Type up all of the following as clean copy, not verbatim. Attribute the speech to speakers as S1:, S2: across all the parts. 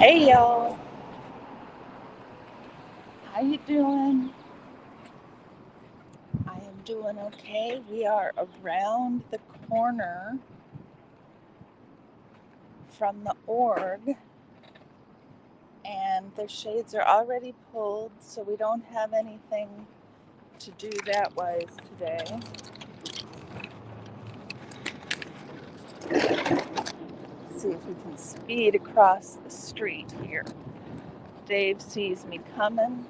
S1: Hey y'all, how you doing? I am doing okay. We are around the corner from the org and the shades are already pulled, so we don't have anything to do that wise today. Let's see if we can speed across the street here. Dave sees me coming.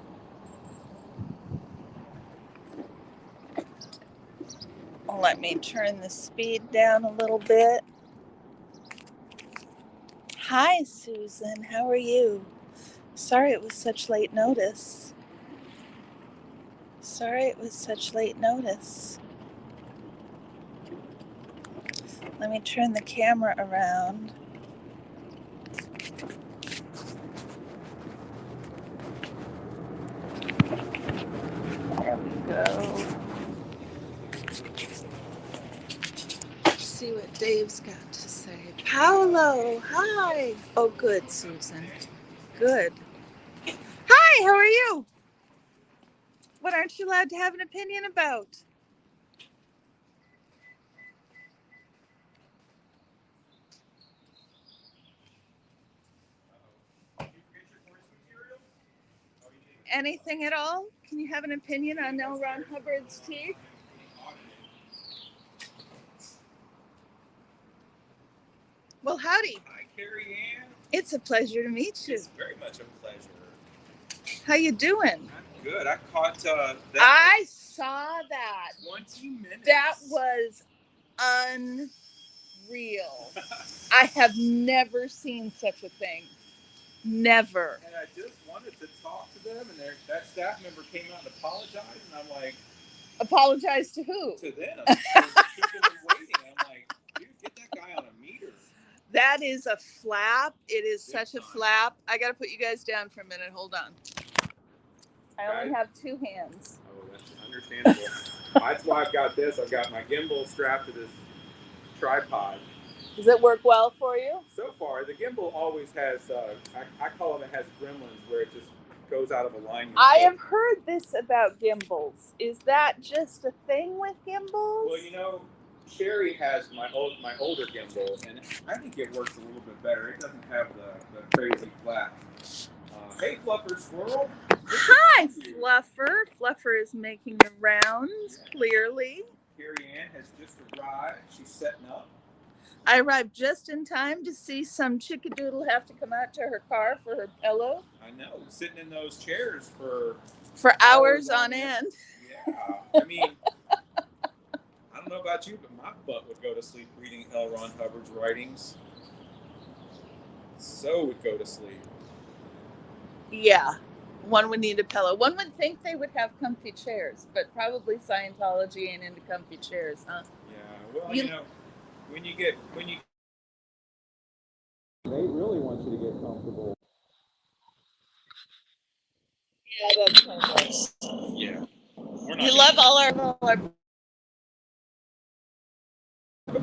S1: Let me turn the speed down a little bit. Hi, Susan. How are you? Sorry it was such late notice. Let me turn the camera around. There we go. Let's see what Dave's got to say. Paolo, hi. Oh, good, Susan. Good. Hi, how are you? What aren't you allowed to have an opinion about? Anything at all? Can you have an opinion on L. Ron Hubbard's teeth? Well, howdy.
S2: Hi, Carrie Ann.
S1: It's a pleasure to meet you.
S2: It's very much a pleasure.
S1: How you doing?
S2: I'm good. I caught that.
S1: I saw that.
S2: 20 minutes.
S1: That was unreal. I have never seen such a thing. Never.
S2: And I just wanted to talk to them, and that staff member came out and apologized, and I'm like...
S1: Apologize to who?
S2: To them. For keeping them waiting. I'm like, dude, get that guy on a meter.
S1: That is a flap. It is
S2: Big
S1: such a
S2: time.
S1: flap. I got to put you guys down for a minute. Hold on. I only have two hands.
S2: Oh, that's understandable. That's why I've got this. I've got my gimbal strapped to this tripod.
S1: Does it work well for you?
S2: So far, the gimbal always has, I call it has gremlins, where it just goes out of alignment.
S1: I have heard this about gimbals. Is that just a thing with gimbals?
S2: Well, you know, Sherry has my older gimbal, and I think it works a little bit better. It doesn't have the crazy flat. Hey, Fluffer Squirrel.
S1: Hi, Fluffer. Fluffer is making the rounds, clearly.
S2: Carrie Ann has just arrived. She's setting up.
S1: I arrived just in time to see some chickadoodle have to come out to her car for her pillow.
S2: I know, sitting in those chairs for
S1: hours on end.
S2: Yeah, I mean, I don't know about you, but my butt would go to sleep reading L. Ron Hubbard's writings. So would go to sleep.
S1: Yeah, one would need a pillow. One would think they would have comfy chairs, but probably Scientology ain't into comfy chairs, huh?
S2: Yeah, well, you know, when you they really want you to get comfortable.
S1: Yeah, that's kind of nice.
S2: Yeah.
S1: You love all our...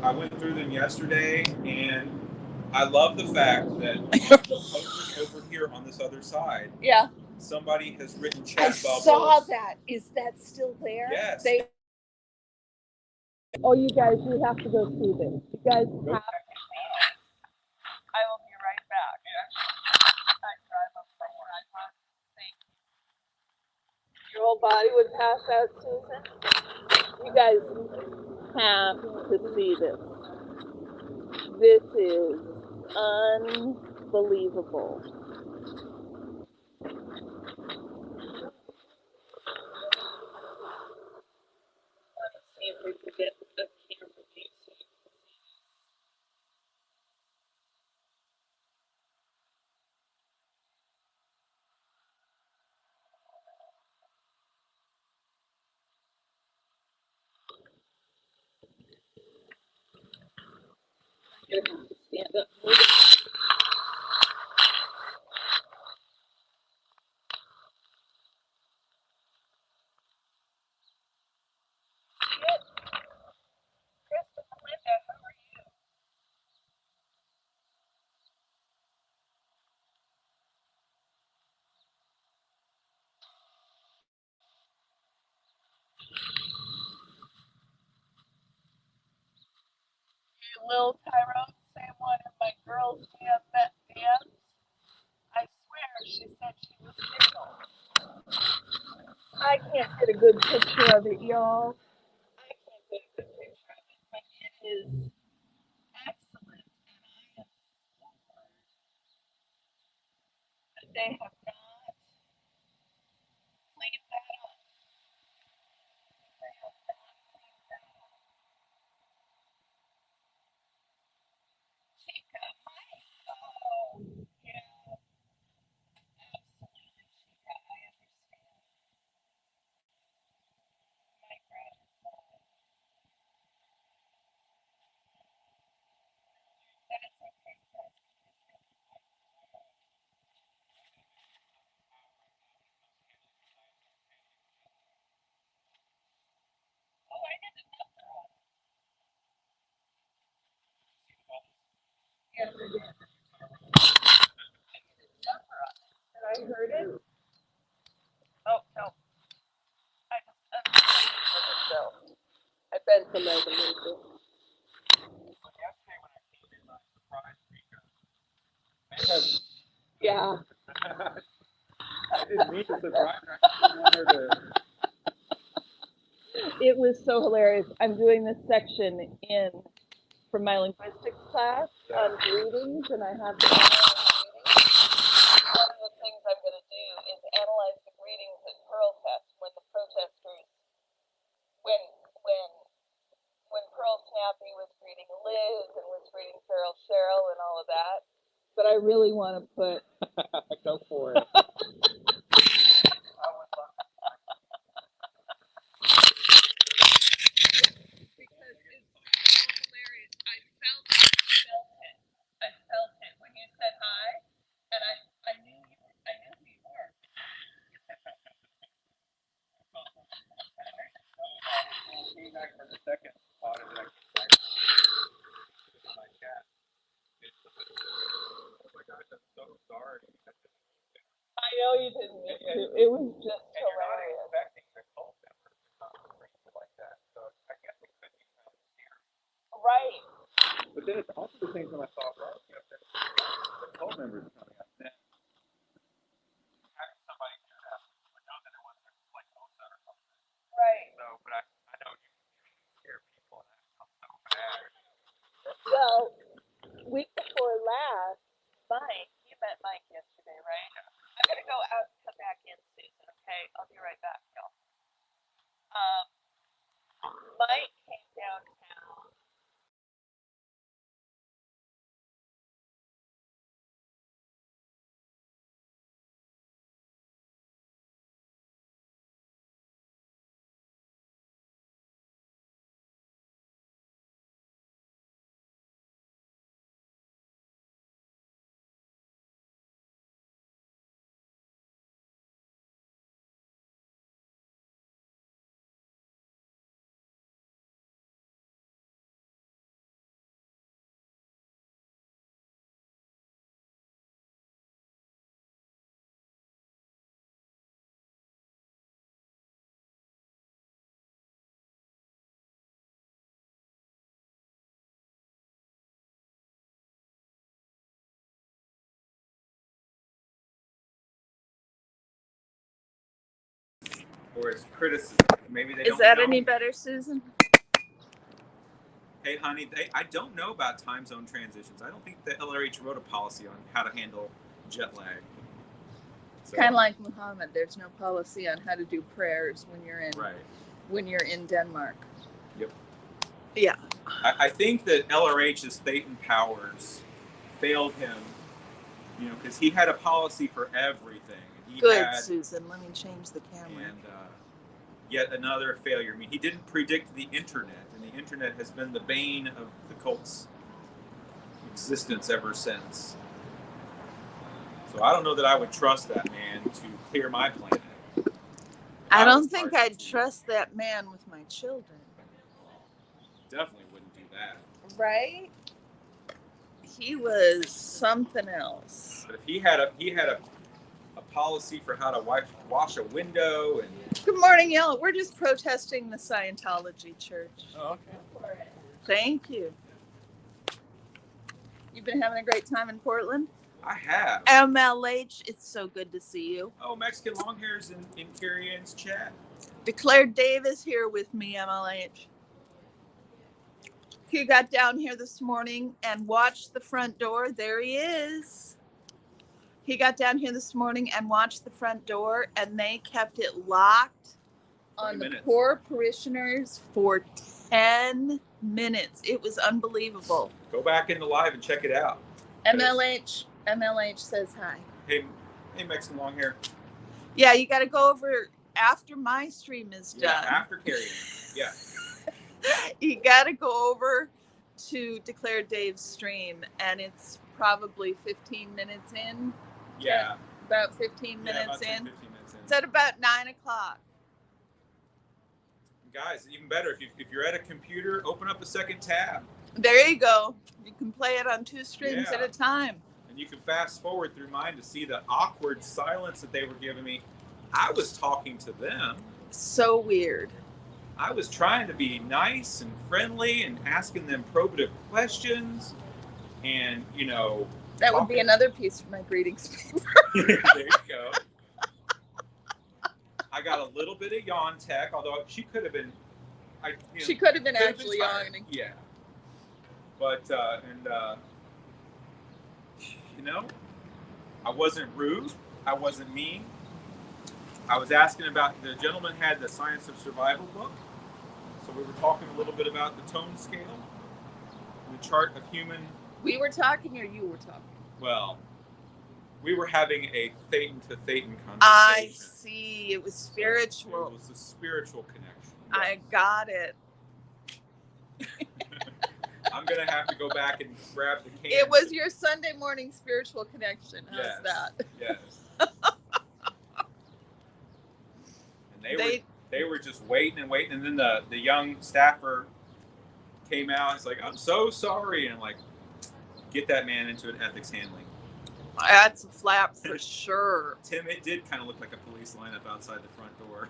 S2: I went through them yesterday, and I love the fact that the posters over here on this other side.
S1: Yeah.
S2: Somebody has written chat bubbles.
S1: I saw that. Is that still there?
S2: Yes.
S1: Oh, you guys, you have to go see this. You guys have to see this. I will be right back. I drive up from where I park. Thank you. Your whole body would pass out, Susan. You guys have to see this. This is unbelievable. Let's see if we can get the camera view. You're gonna have to stand up. Lil Tyrone saying one of my girls dance. I swear she said she was single. I can't get a good picture of it, y'all. I can't get a good picture of it, but it is excellent, and I am floored that they have not cleaned that up. They have not cleaned that up. Chica, oh, yeah, absolutely, Chica, I understand. My gratitude. That's okay, that's oh, I didn't know that. Yes, I did. I did a number on it. And I heard it. Oh, no. I just unmuted it, so I bent the resolution.
S2: Yesterday when I came in, I surprised because
S1: Yeah.
S2: I didn't mean to surprise her. I just want her to.
S1: It was so hilarious. I'm doing this section from my linguistics class on greetings, and I have to analyze greetings. One of the things I'm going to do is analyze the greetings at Pearl Fest when the protesters, when when when Pearl Snappy was greeting Liz and was greeting Cheryl and all of that. But I really want to put.
S2: Go for it.
S1: Because it's so hilarious. I felt it. I felt it when you said hi, and I knew who you were.
S2: Came back for the second audit that I came back to my cat. Oh my gosh, I'm so sorry.
S1: I know you didn't mean to. It was just
S2: And you're not
S1: hilarious.
S2: expecting the cult member to come like that. So I guess it could be kind of scary.
S1: Right.
S2: But then it's also the same time I saw Rose yesterday. The cult members coming up. Then having somebody do that would know that it wasn't like OSA or something.
S1: Right.
S2: So, but I know you scare people and that sounds so bad.
S1: Well, week before last, Mike, you met Mike yesterday, right? I'm gonna go out and come back in, Susan. Okay, I'll be right back, y'all. Mike came downtown.
S2: Or it's criticism. Maybe they
S1: Is
S2: don't
S1: that
S2: know.
S1: any better, Susan?
S2: Hey, honey, I don't know about time zone transitions. I don't think the LRH wrote a policy on how to handle jet lag.
S1: It's kind of like Muhammad. There's no policy on how to do prayers when you're in Denmark.
S2: Yep.
S1: Yeah.
S2: I think that LRH's Thetan powers failed him, because he had a policy for everything.
S1: Good, Susan. Let me change the camera.
S2: And yet another failure. I mean, he didn't predict the internet, and the internet has been the bane of the cult's existence ever since. So I don't know that I would trust that man to clear my planet.
S1: I don't think I'd trust that man with my children.
S2: Definitely wouldn't do that.
S1: Right? He was something else.
S2: But if he had a policy for how to wash a window and.
S1: Good morning, y'all. We're just protesting the Scientology church.
S2: Oh, okay.
S1: Thank you. You've been having a great time in Portland?
S2: I have.
S1: MLH, it's so good to see you.
S2: Oh, Mexican Longhair's in Carrie Ann's chat.
S1: Declare Davis here with me, MLH. He got down here this morning and watched the front door. There he is. He got down here this morning and watched the front door, and they kept it locked on the poor parishioners for 10 minutes. It was unbelievable.
S2: Go back in the live and check it out.
S1: MLH says hi.
S2: Hey, Mexican Longhair.
S1: Yeah, you got to go over after my stream is done.
S2: Yeah, after Carrie Ann. Yeah.
S1: You got to go over to Declare Dave's stream, and it's probably 15 minutes in.
S2: Yeah.
S1: About 15 minutes
S2: about 10,
S1: in.
S2: 15 minutes in.
S1: It's at about 9 o'clock.
S2: Guys, even better, if you're at a computer, open up a second tab.
S1: There you go. You can play it on 2 streams at a time.
S2: And you can fast forward through mine to see the awkward silence that they were giving me. I was talking to them.
S1: So weird.
S2: I was trying to be nice and friendly and asking them probative questions. And, you know...
S1: That would be another piece of my greetings paper.
S2: There you go. I got a little bit of yawn tech, although she could have been...
S1: she could have been actually yawning.
S2: Yeah. But, you know, I wasn't rude. I wasn't mean. I was asking about, the gentleman had the Science of Survival book. So we were talking a little bit about the tone scale, the chart of human...
S1: We were talking or you were talking?
S2: Well, we were having a Thetan-to-Thetan conversation.
S1: I see. It was spiritual.
S2: It was a spiritual connection.
S1: Yes. I got it.
S2: I'm going to have to go back and grab the can.
S1: It was your Sunday morning spiritual connection. How's that?
S2: Yes. And they were just waiting, and then the young staffer came out. He's like, "I'm so sorry," and I'm like, "Get that man into an ethics handling."
S1: That's a flap for sure.
S2: Tim, it did kind of look like a police lineup outside the front door.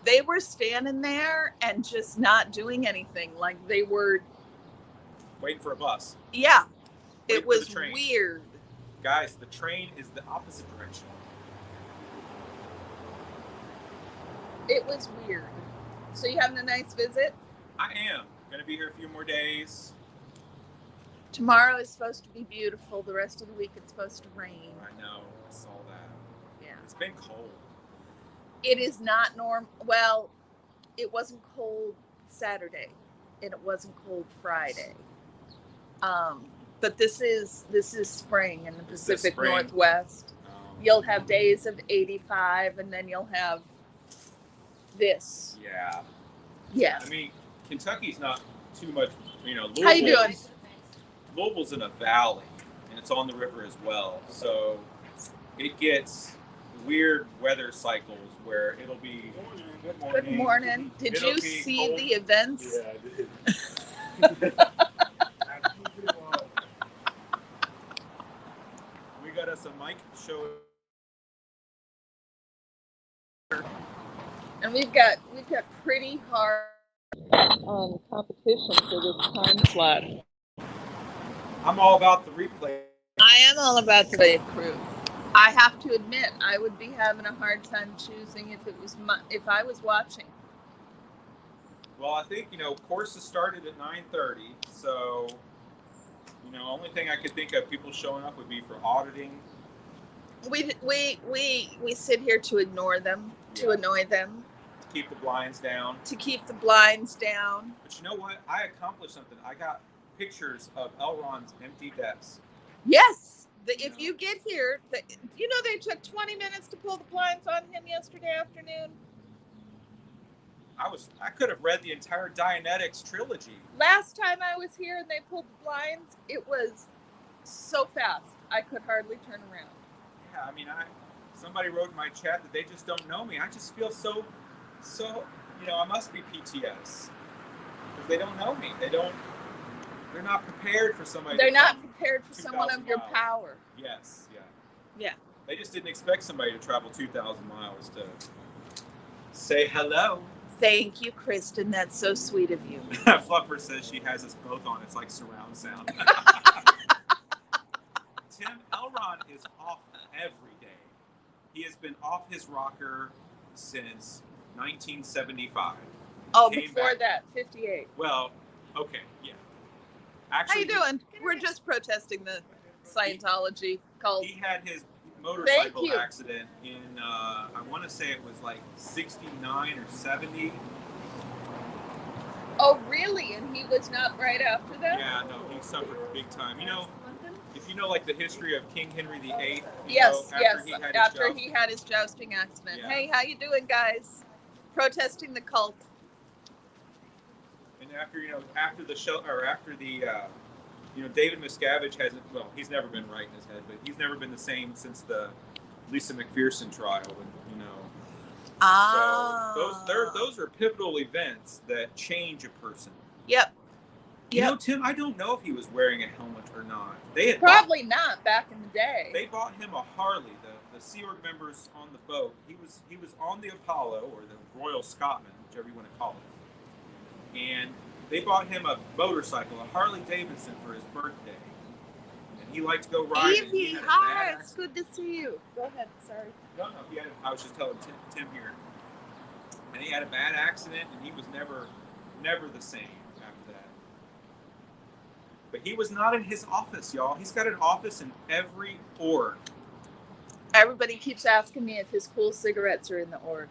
S1: They were standing there and just not doing anything. Like they were
S2: waiting for a bus.
S1: Yeah. It was weird.
S2: Guys, the train is the opposite direction.
S1: It was weird. So you having a nice visit?
S2: I am. Going to be here a few more days.
S1: Tomorrow is supposed to be beautiful. The rest of the week it's supposed to rain.
S2: I know. I saw that.
S1: Yeah.
S2: It's been cold.
S1: It is not normal. Well, it wasn't cold Saturday, and it wasn't cold Friday. But this is spring in the Pacific Northwest. You'll have days of 85, and then you'll have this.
S2: Yeah.
S1: Yeah.
S2: I mean, Kentucky's not too much, you know.
S1: How you doing?
S2: Louisville's in a valley, and it's on the river as well. So it gets weird weather cycles where it'll be good morning.
S1: Good morning. Did you see cold. The events?
S2: Yeah, I did. We got us a mic show.
S1: And we've got pretty hard competition for this time slot.
S2: I'm all about the replay.
S1: I am all about the crew. I have to admit, I would be having a hard time choosing if I was watching.
S2: Well, I think, you know, courses started at 9:30, so, you know, only thing I could think of people showing up would be for auditing.
S1: We sit here to ignore them, to annoy them.
S2: To keep the blinds down.
S1: But
S2: you know what? I accomplished something. I got pictures of Elron's empty desk.
S1: Yes. If you get here, you know they took 20 minutes to pull the blinds on him yesterday afternoon.
S2: I could have read the entire Dianetics trilogy.
S1: Last time I was here and they pulled the blinds, it was so fast I could hardly turn around.
S2: Yeah, I mean, somebody wrote in my chat that they just don't know me. I just feel so, you know, I must be PTS because they don't know me. They're not prepared for somebody.
S1: They're not prepared for someone of your power.
S2: Yes, yeah.
S1: Yeah.
S2: They just didn't expect somebody to travel 2,000 miles to say hello.
S1: Thank you, Kristen. That's so sweet of you.
S2: Fluffer says she has us both on. It's like surround sound. is off every day. He has been off his rocker since 1975.
S1: Oh,
S2: Came
S1: before
S2: back-
S1: that, 58.
S2: Well, okay, yeah.
S1: How
S2: Actually,
S1: you doing? We're just protesting the Scientology cult.
S2: He had his motorcycle
S1: you.
S2: accident in, I want to say it was like 69 or 70.
S1: Oh, really? And he was not right after that?
S2: Yeah, no, he suffered big time. You know, if you know like the history of King Henry VIII,
S1: Yes,
S2: after
S1: yes.
S2: After
S1: He had his jousting accident.
S2: Yeah.
S1: Hey, how you doing, guys? Protesting the cult.
S2: And after the show, or after the, David Miscavige hasn't. Well, he's never been right in his head, but he's never been the same since the Lisa McPherson trial. And so those are pivotal events that change a person.
S1: Yep.
S2: You know, Tim, I don't know if he was wearing a helmet or not. They had
S1: Probably not back in the day.
S2: They bought him a Harley. The Sea Org members on the boat. He was on the Apollo, or the Royal Scotsman, whichever you want to call it. And they bought him a motorcycle, a Harley Davidson, for his birthday. And he liked to go riding.
S1: Evie, hi, it's good to see you. Go ahead, sorry.
S2: No, I was just telling Tim here. And he had a bad accident, and he was never the same after that. But he was not in his office, y'all. He's got an office in every org.
S1: Everybody keeps asking me if his cool cigarettes are in the org.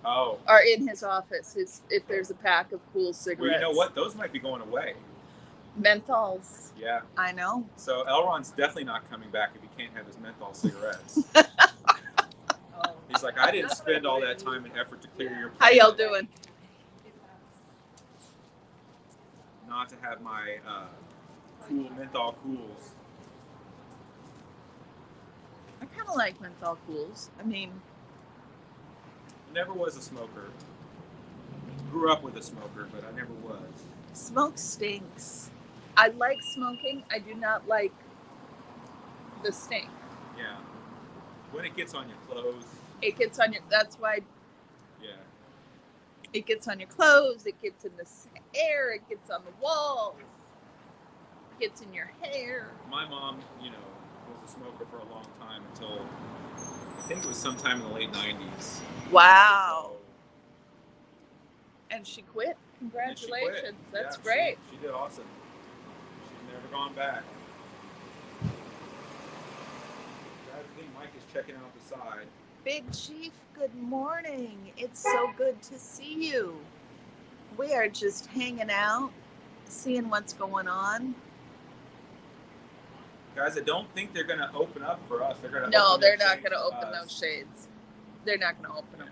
S2: Oh.
S1: Or in his office, if there's a pack of cool cigarettes.
S2: Well, you know what? Those might be going away.
S1: Menthols.
S2: Yeah.
S1: I know.
S2: So Elron's definitely not coming back if he can't have his menthol cigarettes. He's like, I didn't spend all that time and effort to clear your
S1: How y'all doing?
S2: Not to have my cool menthol cools.
S1: I kind of like menthol cools. I mean,
S2: never was a smoker. Grew up with a smoker, but I never was.
S1: Smoke stinks. I like smoking. I do not like the stink.
S2: Yeah. When it gets on your clothes.
S1: It gets on your. That's why.
S2: Yeah.
S1: It gets on your clothes. It gets in the air. It gets on the walls. It gets in your hair.
S2: My mom, was a smoker for a long time until I think it was sometime in the late 90s.
S1: Wow. And she quit. Congratulations.
S2: She quit.
S1: That's great.
S2: She did awesome. She's never gone back. I think Mike is checking out the side.
S1: Big Chief, good morning. It's so good to see you. We are just hanging out, seeing what's going on.
S2: Guys, I don't think they're going to open up for us. They're going to
S1: No, they're not going to open those shades. They're not going to open them.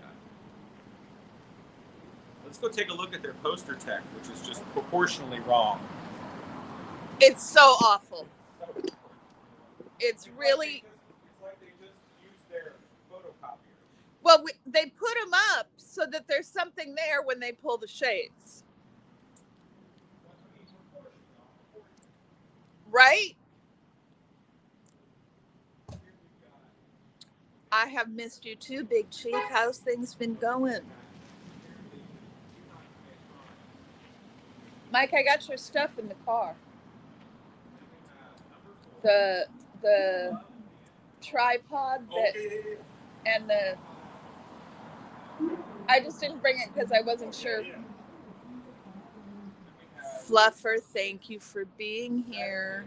S2: Let's go take a look at their poster tech, which is just proportionally wrong.
S1: It's so awful. It's really...
S2: It's like they just used their photocopier.
S1: Well, they put them up so that there's something there when they pull the shades. Right? I have missed you too, Big Chief. How's things been going? Mike, I got your stuff in the car. The tripod and the... I just didn't bring it because I wasn't sure. Fluffer, thank you for being here.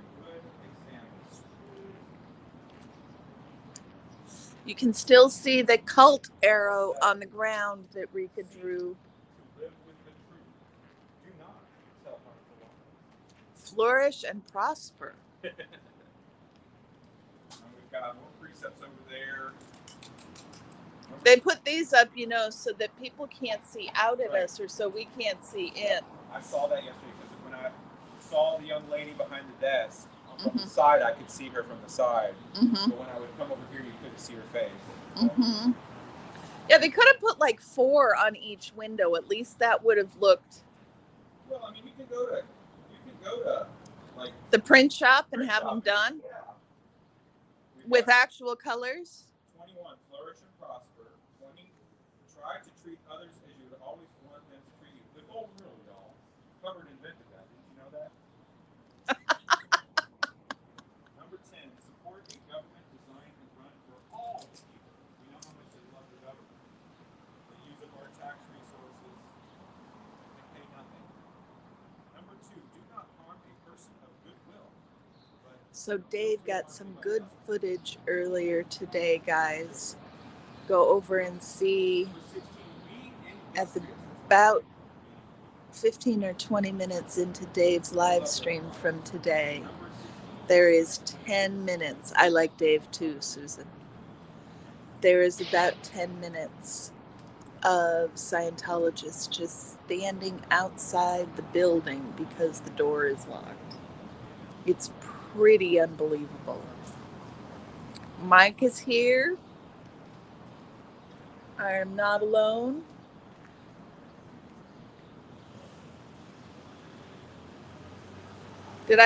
S1: You can still see the cult arrow on the ground that Rika drew. Flourish and prosper.
S2: We've got more precepts over there.
S1: They put these up, so that people can't see out at us or so we can't see in.
S2: I saw that yesterday because when I saw the young lady behind the desk, from the side, I could see her from the side. But when I would come over here, you couldn't see her face.
S1: Yeah, they could have put like 4 on each window. At least that would have looked.
S2: Well, I mean, you can go to like
S1: the print shop and have them done.
S2: Yeah.
S1: With actual colors.
S2: 21, flourish and prosper. 20, try to treat others as you would always want them to treat you. The golden rule, y'all. Hubbard invented that. Did you know that? Number 10, support a government designed
S1: So Dave got some good footage earlier today, guys. Go over and see at the about 15 or 20 minutes into Dave's live stream from today. There is 10 minutes. I like Dave too, Susan. There is about 10 minutes of Scientologists just standing outside the building because the door is locked. It's pretty unbelievable. Mike is here. I am not alone. Did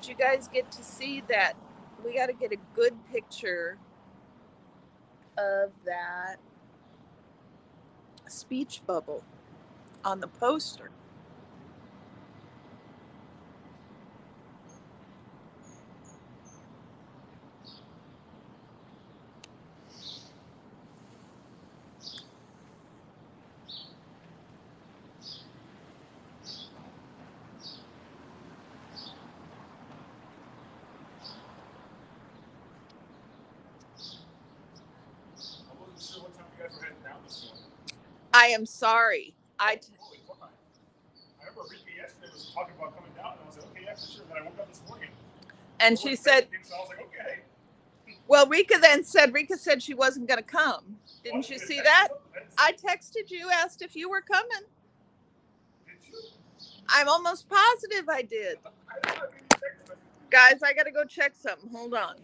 S1: you guys get to see that? We got to get a good picture of that speech bubble on the poster. I am sorry.
S3: I remember Rika yesterday was talking about coming down, and I was like, okay, yeah, for sure. Then I woke up this morning,
S1: and she said,
S3: so I was like, okay.
S1: Well, Rika said she wasn't going to come. Didn't you see that? I texted you, asked if you were coming.
S3: Did you?
S1: I'm almost positive I did. Guys, I got to go check something. Hold on.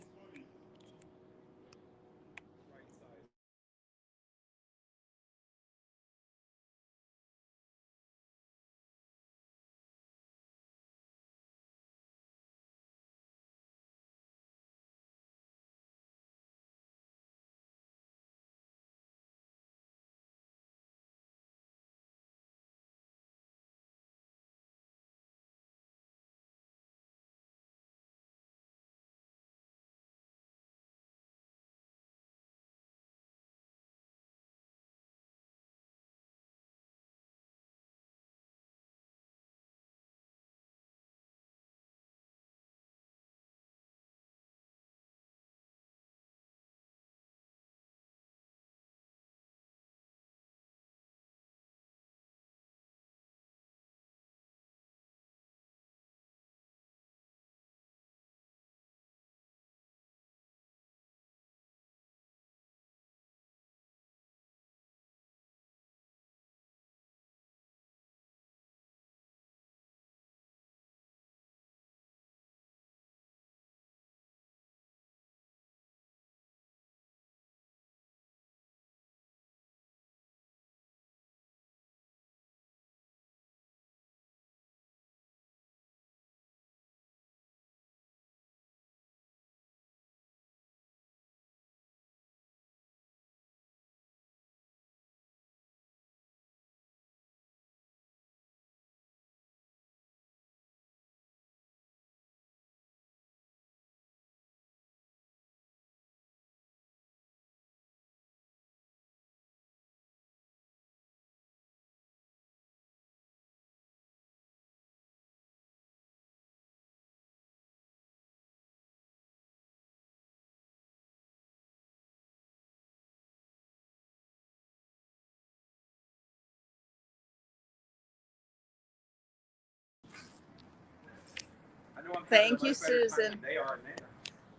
S1: Thank you, Susan.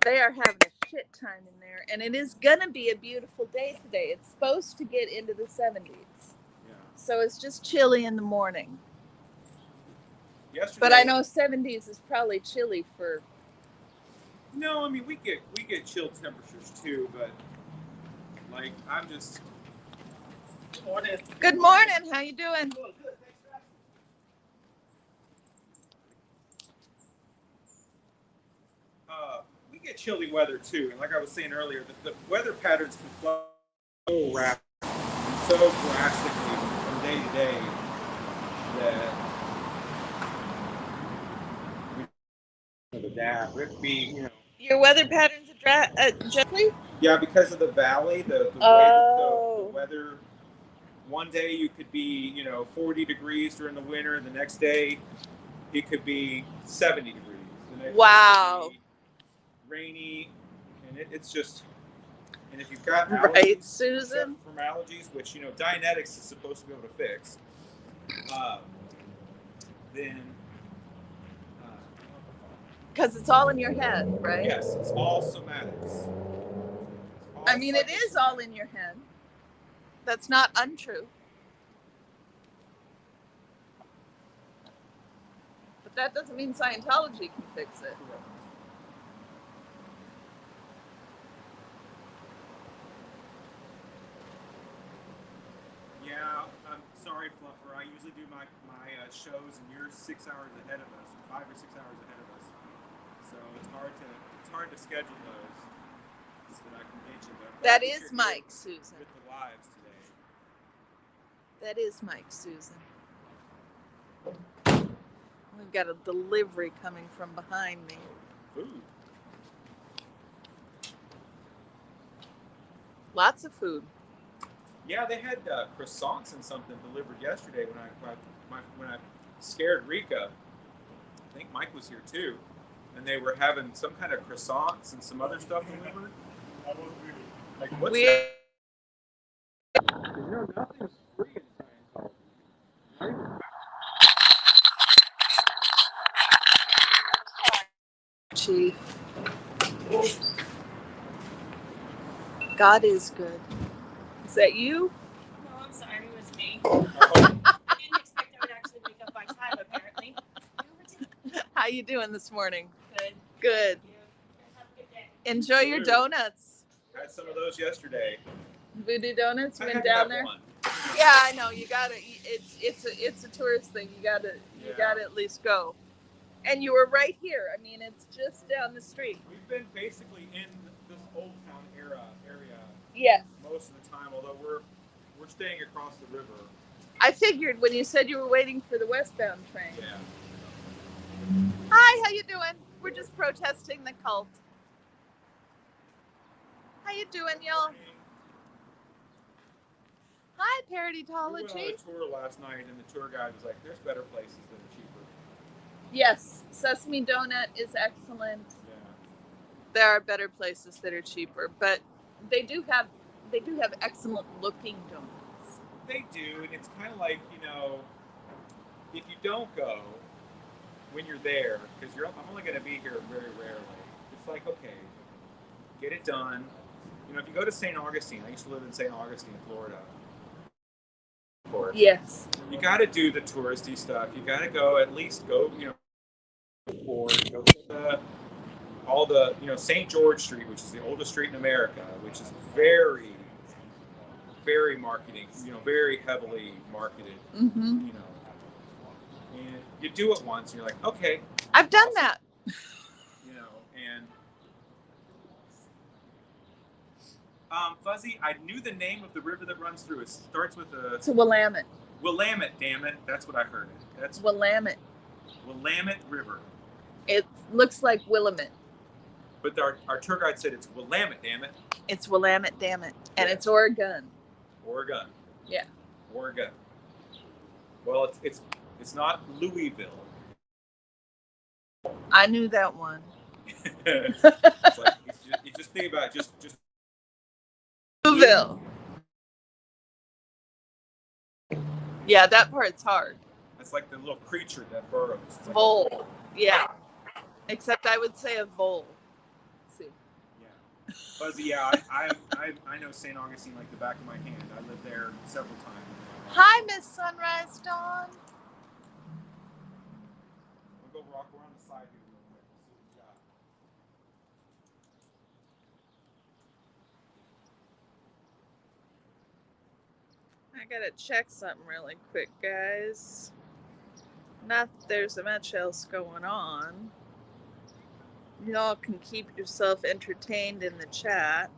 S1: They are having a shit time in there, and it is gonna be a beautiful day today. It's supposed to get into the 70s, so it's just chilly in the morning.
S2: Yesterday,
S1: but I know 70s is probably chilly for.
S2: No, I mean we get chill temperatures too, but like I'm just.
S3: Good morning.
S1: Good morning. How you doing?
S2: We get chilly weather too, and like I was saying earlier, the weather patterns can flow so rapidly, so drastically from day to day that it be
S1: Your weather patterns drastically.
S2: Yeah, because of the valley, the weather. One day you could be 40 degrees during the winter, and the next day it could be 70 degrees. The next
S1: Wow.
S2: day will be rainy, and it's just. And if you've got allergies,
S1: Right, Susan?
S2: from allergies, which Dianetics is supposed to be able to fix, then.
S1: Because it's all in your head, right?
S2: Yes, it's all somatics.
S1: I mean, it is all in your head. That's not untrue. But that doesn't mean Scientology can fix it.
S2: Yeah, I'm sorry, Fluffer. I usually do my shows, and you're 6 hours ahead of us, 5 or 6 hours ahead of us. So it's hard to schedule those so that I can get you. But
S1: That is Mike, Susan.
S2: With the lives today.
S1: That is Mike, Susan. We've got a delivery coming from behind me.
S2: Food.
S1: Lots of food.
S2: Yeah, they had croissants and something delivered yesterday when I scared Rika. I think Mike was here too, and they were having some kind of croissants and some other stuff delivered.
S3: That was weird.
S2: Like what's that? Nothing's free in Scientology.
S1: Chief. God is good. Is that you?
S4: No, I'm sorry, it was me.
S2: Oh.
S4: I didn't expect I would actually wake up by time, apparently.
S1: How you doing this morning?
S4: Good.
S1: Good.
S4: Have a good day.
S1: Enjoy your donuts.
S2: I had some of those yesterday.
S1: Voodoo Donuts
S2: I
S1: went
S2: had to
S1: down
S2: have
S1: there.
S2: one.
S1: Yeah, I know. You gotta. It's a tourist thing. You gotta at least go. And you were right here. I mean, it's just down the street.
S2: We've been basically in this Old Town area
S1: Yes.
S2: most of the time, although we're staying across the river.
S1: I figured when you said you were waiting for the westbound train.
S2: Yeah.
S1: Hi, how you doing? We're just protesting the cult. How you doing, y'all? Hi,
S2: We went on
S1: Paraditology.
S2: a tour last night, and the tour guide was like, "There's better places that are cheaper."
S1: Yes, Sesame Donut is excellent.
S2: Yeah.
S1: There are better places that are cheaper, but they do have excellent looking donuts.
S2: They do, and it's kind of like if you don't go when you're there, because I'm only going to be here very rarely. It's like, okay, get it done. If you go to St. Augustine, I used to live in St. Augustine, Florida. Of course.
S1: Yes.
S2: You got to do the touristy stuff. You got to go at least go to all the St. George Street, which is the oldest street in America, which is very, very marketing. Very heavily marketed.
S1: Mm-hmm.
S2: And you do it once, and you're like, okay.
S1: I've done that.
S2: And Fuzzy, I knew the name of the river that runs through. It starts with a.
S1: It's a Willamette.
S2: Willamette, damn it! That's what I heard. That's
S1: Willamette.
S2: Willamette River.
S1: It looks like Willamette.
S2: But our tour guide said it's Willamette, damn it.
S1: It's Willamette, damn it, and it's Oregon.
S2: Oregon.
S1: Yeah.
S2: Oregon. Well, it's not Louisville.
S1: I knew that one.
S2: It's like you just think about it, just
S1: Louisville. Yeah, that part's hard.
S2: It's like the little creature that burrows. It's like
S1: Vole. Yeah. Except I would say a vole. Let's see.
S2: Yeah. Fuzzy, yeah, I know St. Augustine like the back of my hand. I lived there several times.
S1: Hi, Miss Sunrise Dawn.
S2: We'll go walk around the side here real quick. We'll see what we got.
S1: I gotta check something really quick, guys. Not that there's much else going on. Y'all can keep yourself entertained in the chat.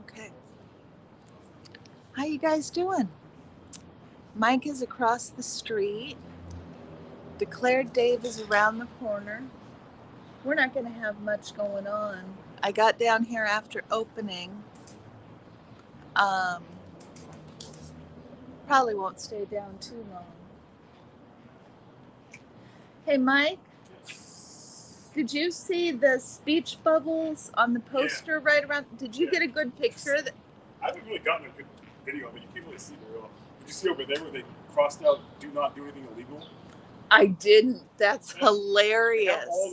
S1: Okay. How you guys doing? Mike is across the street. Declared Dave is around the corner. we're not going to have much going on. I got down here after opening. Probably won't stay down too long. Hey, Mike, did you see the speech bubbles on the poster right around? Did you get a good picture of that?
S3: I haven't really gotten a good video of it. You can't really see very well. Did you see over there where they crossed out "Do not do anything illegal"?
S1: I didn't. That's hilarious.
S3: They have all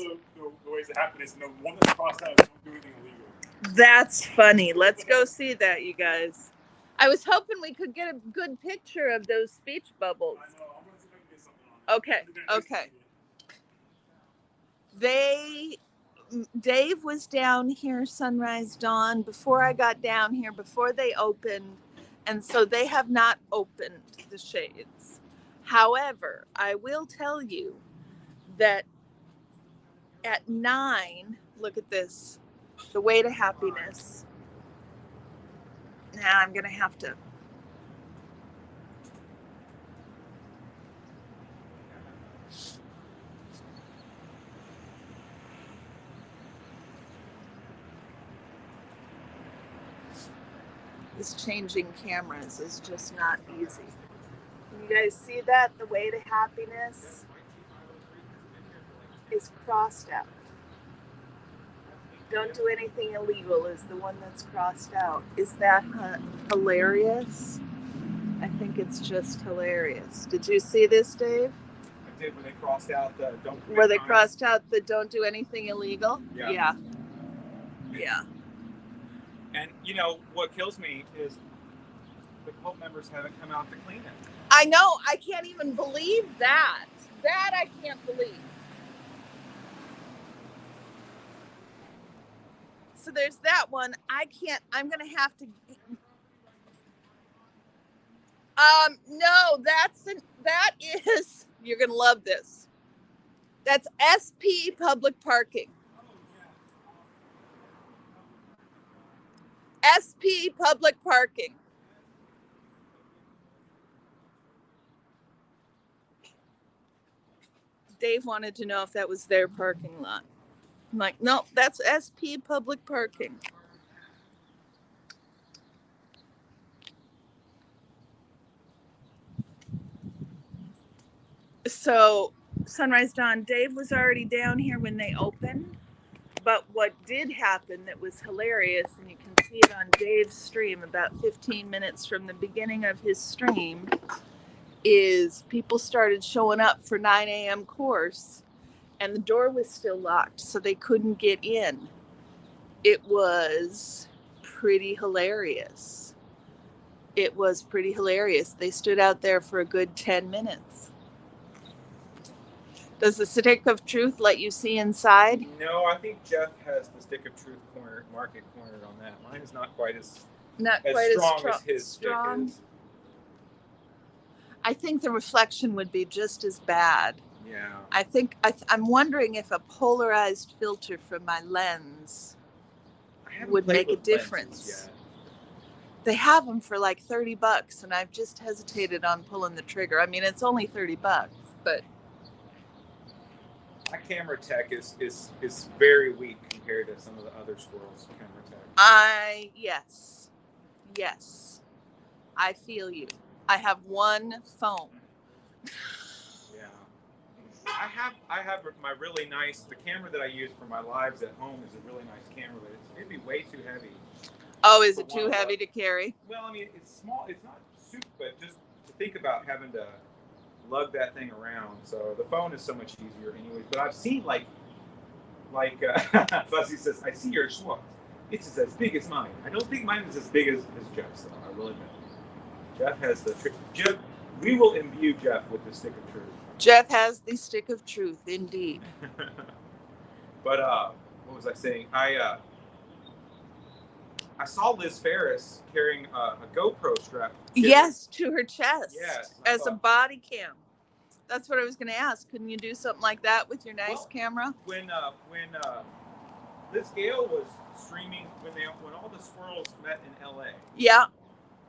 S3: the ways to happen is the one that's crossed out is "Don't do anything illegal."
S1: That's funny. Let's go see that, you guys. I was hoping we could get a good picture of those speech bubbles.
S3: I know. I'm going to see if I can get something on it.
S1: Okay. Dave was down here sunrise dawn before I got down here, before they opened, and so they have not opened the shades. However, I will tell you that at 9, look at this, the way to happiness. Now I'm gonna have to. This changing cameras is just not easy. Can you guys see that? The way to happiness is crossed out. Don't do anything illegal is the one that's crossed out. Is that hilarious? I think it's just hilarious. Did you see this, Dave?
S2: I did when they crossed out the don't.
S1: Where they crossed out the don't do anything illegal?
S2: Yeah.
S1: Yeah.
S2: And you know what kills me is the cult members haven't come out to clean it.
S1: I know. I can't even believe that. That I can't believe. So there's that one. I'm going to have to. No, that is, you're going to love this. That's SP public parking. SP public parking. Dave wanted to know if that was their parking lot. I'm like, no, that's SP public parking. So, Sunrise Dawn, Dave was already down here when they opened. But what did happen that was hilarious, and you can see it on Dave's stream about 15 minutes from the beginning of his stream, is people started showing up for 9 a.m. course, and the door was still locked, so they couldn't get in. It was pretty hilarious. They stood out there for a good 10 minutes. Does the stick of truth let you see inside?
S2: No, I think Jeff has the stick of truth market cornered on that. Mine is not quite as strong as his stick is.
S1: I think the reflection would be just as bad.
S2: Yeah.
S1: I think I'm wondering if a polarized filter from my lens would make a difference. They have them for like $30, and I've just hesitated on pulling the trigger. I mean, it's only $30, but
S2: my camera tech is very weak compared to some of the other squirrels' camera tech.
S1: Yes, I feel you. I have one phone.
S2: Yeah, I have my really nice. The camera that I use for my lives at home is a really nice camera, but it's maybe way too heavy.
S1: Oh, is it too heavy to carry?
S2: Well, I mean, it's small. It's not super, but just to think about having to lug that thing around. So the phone is so much easier anyways. But I've seen like Fuzzy says, I see your schmuck. It's as big as mine. I don't think mine is as big as Jeff's though. I really don't. Jeff has the trick. Jeff, we will imbue Jeff with the stick of truth.
S1: Jeff has the stick of truth, indeed.
S2: But what was I saying? I saw Liz Ferris carrying a GoPro strap.
S1: Yes, to her chest.
S2: Yes,
S1: as a body cam. That's what I was going to ask. Couldn't you do something like that with your nice camera?
S2: When Liz Gale was streaming, when all the squirrels met in LA. Yeah.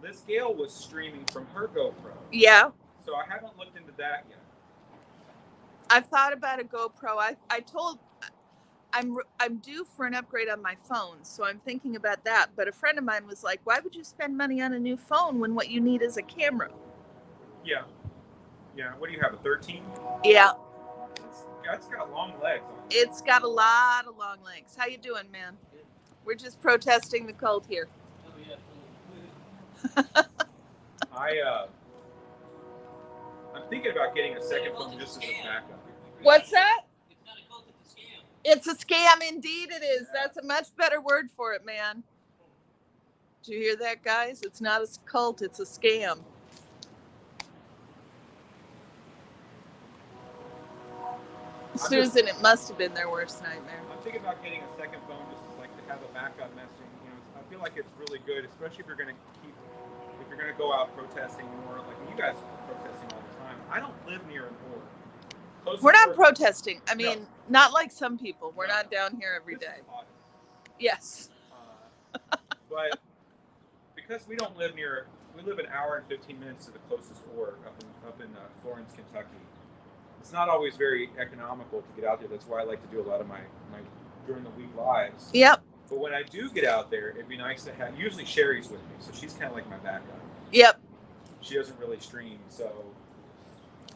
S2: Liz Gale was streaming from her GoPro.
S1: Yeah.
S2: So I haven't looked into that yet.
S1: I've thought about a GoPro. I'm due for an upgrade on my phone, so I'm thinking about that. But a friend of mine was like, "Why would you spend money on a new phone when what you need is a camera?"
S2: Yeah. Yeah. What do you have? A 13?
S1: Yeah,
S2: It's got long legs on it.
S1: it's got a lot of long legs. How you doing, man? We're just protesting the cult here.
S2: I'm thinking about getting a second phone just as a backup.
S1: What's that? It's a scam, indeed it is. That's a much better word for it, man. Did you hear that, guys? It's not a cult, it's a scam. Susan, it must have been their worst nightmare.
S2: I'm thinking about getting a second phone just as like to have a backup messaging. You know, I feel like it's really good, especially if you're gonna go out protesting more. Like you guys are protesting all the time. I don't live near an org.
S1: We're not protesting. I mean, not like some people. We're not down here every day. Yes.
S2: But because we don't live near, we live an hour and 15 minutes to the closest org up in Florence, Kentucky. It's not always very economical to get out there. That's why I like to do a lot of my during the week lives.
S1: Yep.
S2: But when I do get out there, it'd be nice to have. Usually Sherry's with me, so she's kind of like my backup.
S1: Yep.
S2: She doesn't really stream, so.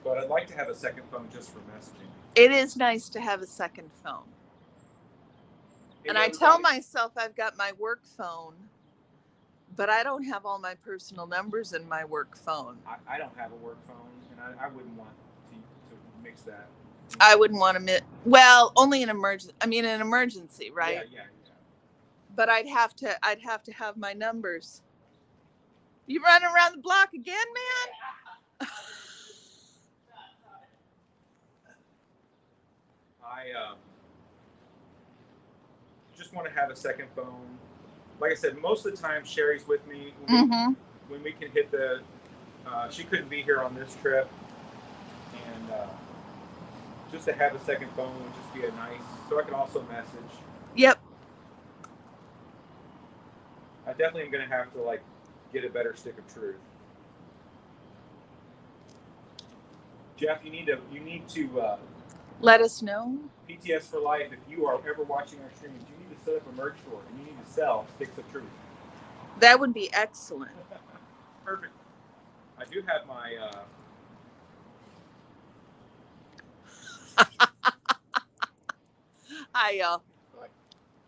S2: But I'd like to have a second phone just for messaging.
S1: It is nice to have a second phone. And I tell myself I've got my work phone, but I don't have all my personal numbers in my work phone.
S2: I don't have a work phone, and I wouldn't want to mix that.
S1: I wouldn't want to well, only an emergency. I mean, an emergency, right?
S2: Yeah.
S1: But I'd have to have my numbers. You running around the block again, man?
S2: I just want to have a second phone. Like I said, most of the time Sherry's with me when we can hit the. She couldn't be here on this trip, and just to have a second phone would just be a nice. So I can also message.
S1: Yep.
S2: I definitely am going to have to like get a better stick of truth. Jeff, you need to
S1: let us know.
S2: PTS for life. If you are ever watching our streams, you need to set up a merch store and you need to sell sticks of truth.
S1: That would be excellent.
S2: Perfect. I do have my.
S1: Hi, y'all.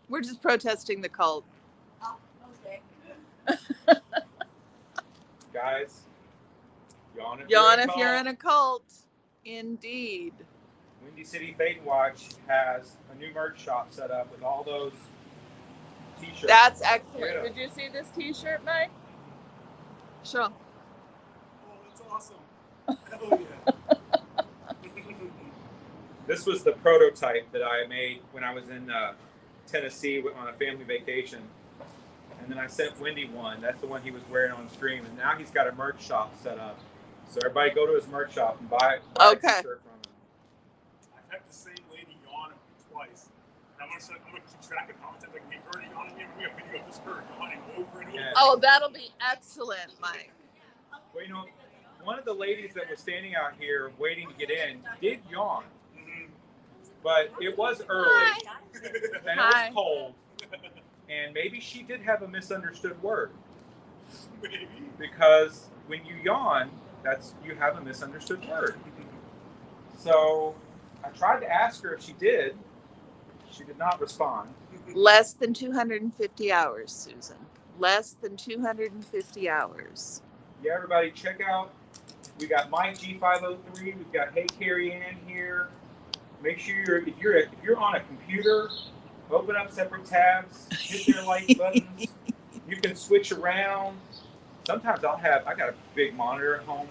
S1: We're just protesting the cult.
S4: Oh, okay.
S2: Guys, yawn
S1: if you're in a cult. Indeed.
S2: Windy City Fate Watch has a new merch shop set up with all those t-shirts.
S1: That's excellent. Yeah. Did you see this t-shirt, Mike? Sure.
S3: Oh, that's awesome. Hell yeah.
S2: This was the prototype that I made when I was in Tennessee on a family vacation. And then I sent Wendy one. That's the one he was wearing on stream. And now he's got a merch shop set up. So everybody go to his merch shop and buy a t-shirt from him.
S3: I've had the same lady yawn at me twice. And I'm gonna keep track of how much I've like her yawning at me. I'm gonna video of just her yawning over and over.
S2: Yeah.
S1: Oh, that'll be excellent, Mike.
S2: Well, you know, one of the ladies that was standing out here waiting to get in did yawn. But it was early, and it was cold, and maybe she did have a misunderstood word.
S3: Maybe.
S2: Because when you yawn, you have a misunderstood word. So I tried to ask her if she did. She did not respond.
S1: Less than 250 hours, Susan. Less than 250 hours.
S2: Yeah, everybody, check out. We got Mike G503. We've got Hey Carrie Ann here. Make sure if you're on a computer, open up separate tabs, hit their like buttons. You can switch around. Sometimes I got a big monitor at home,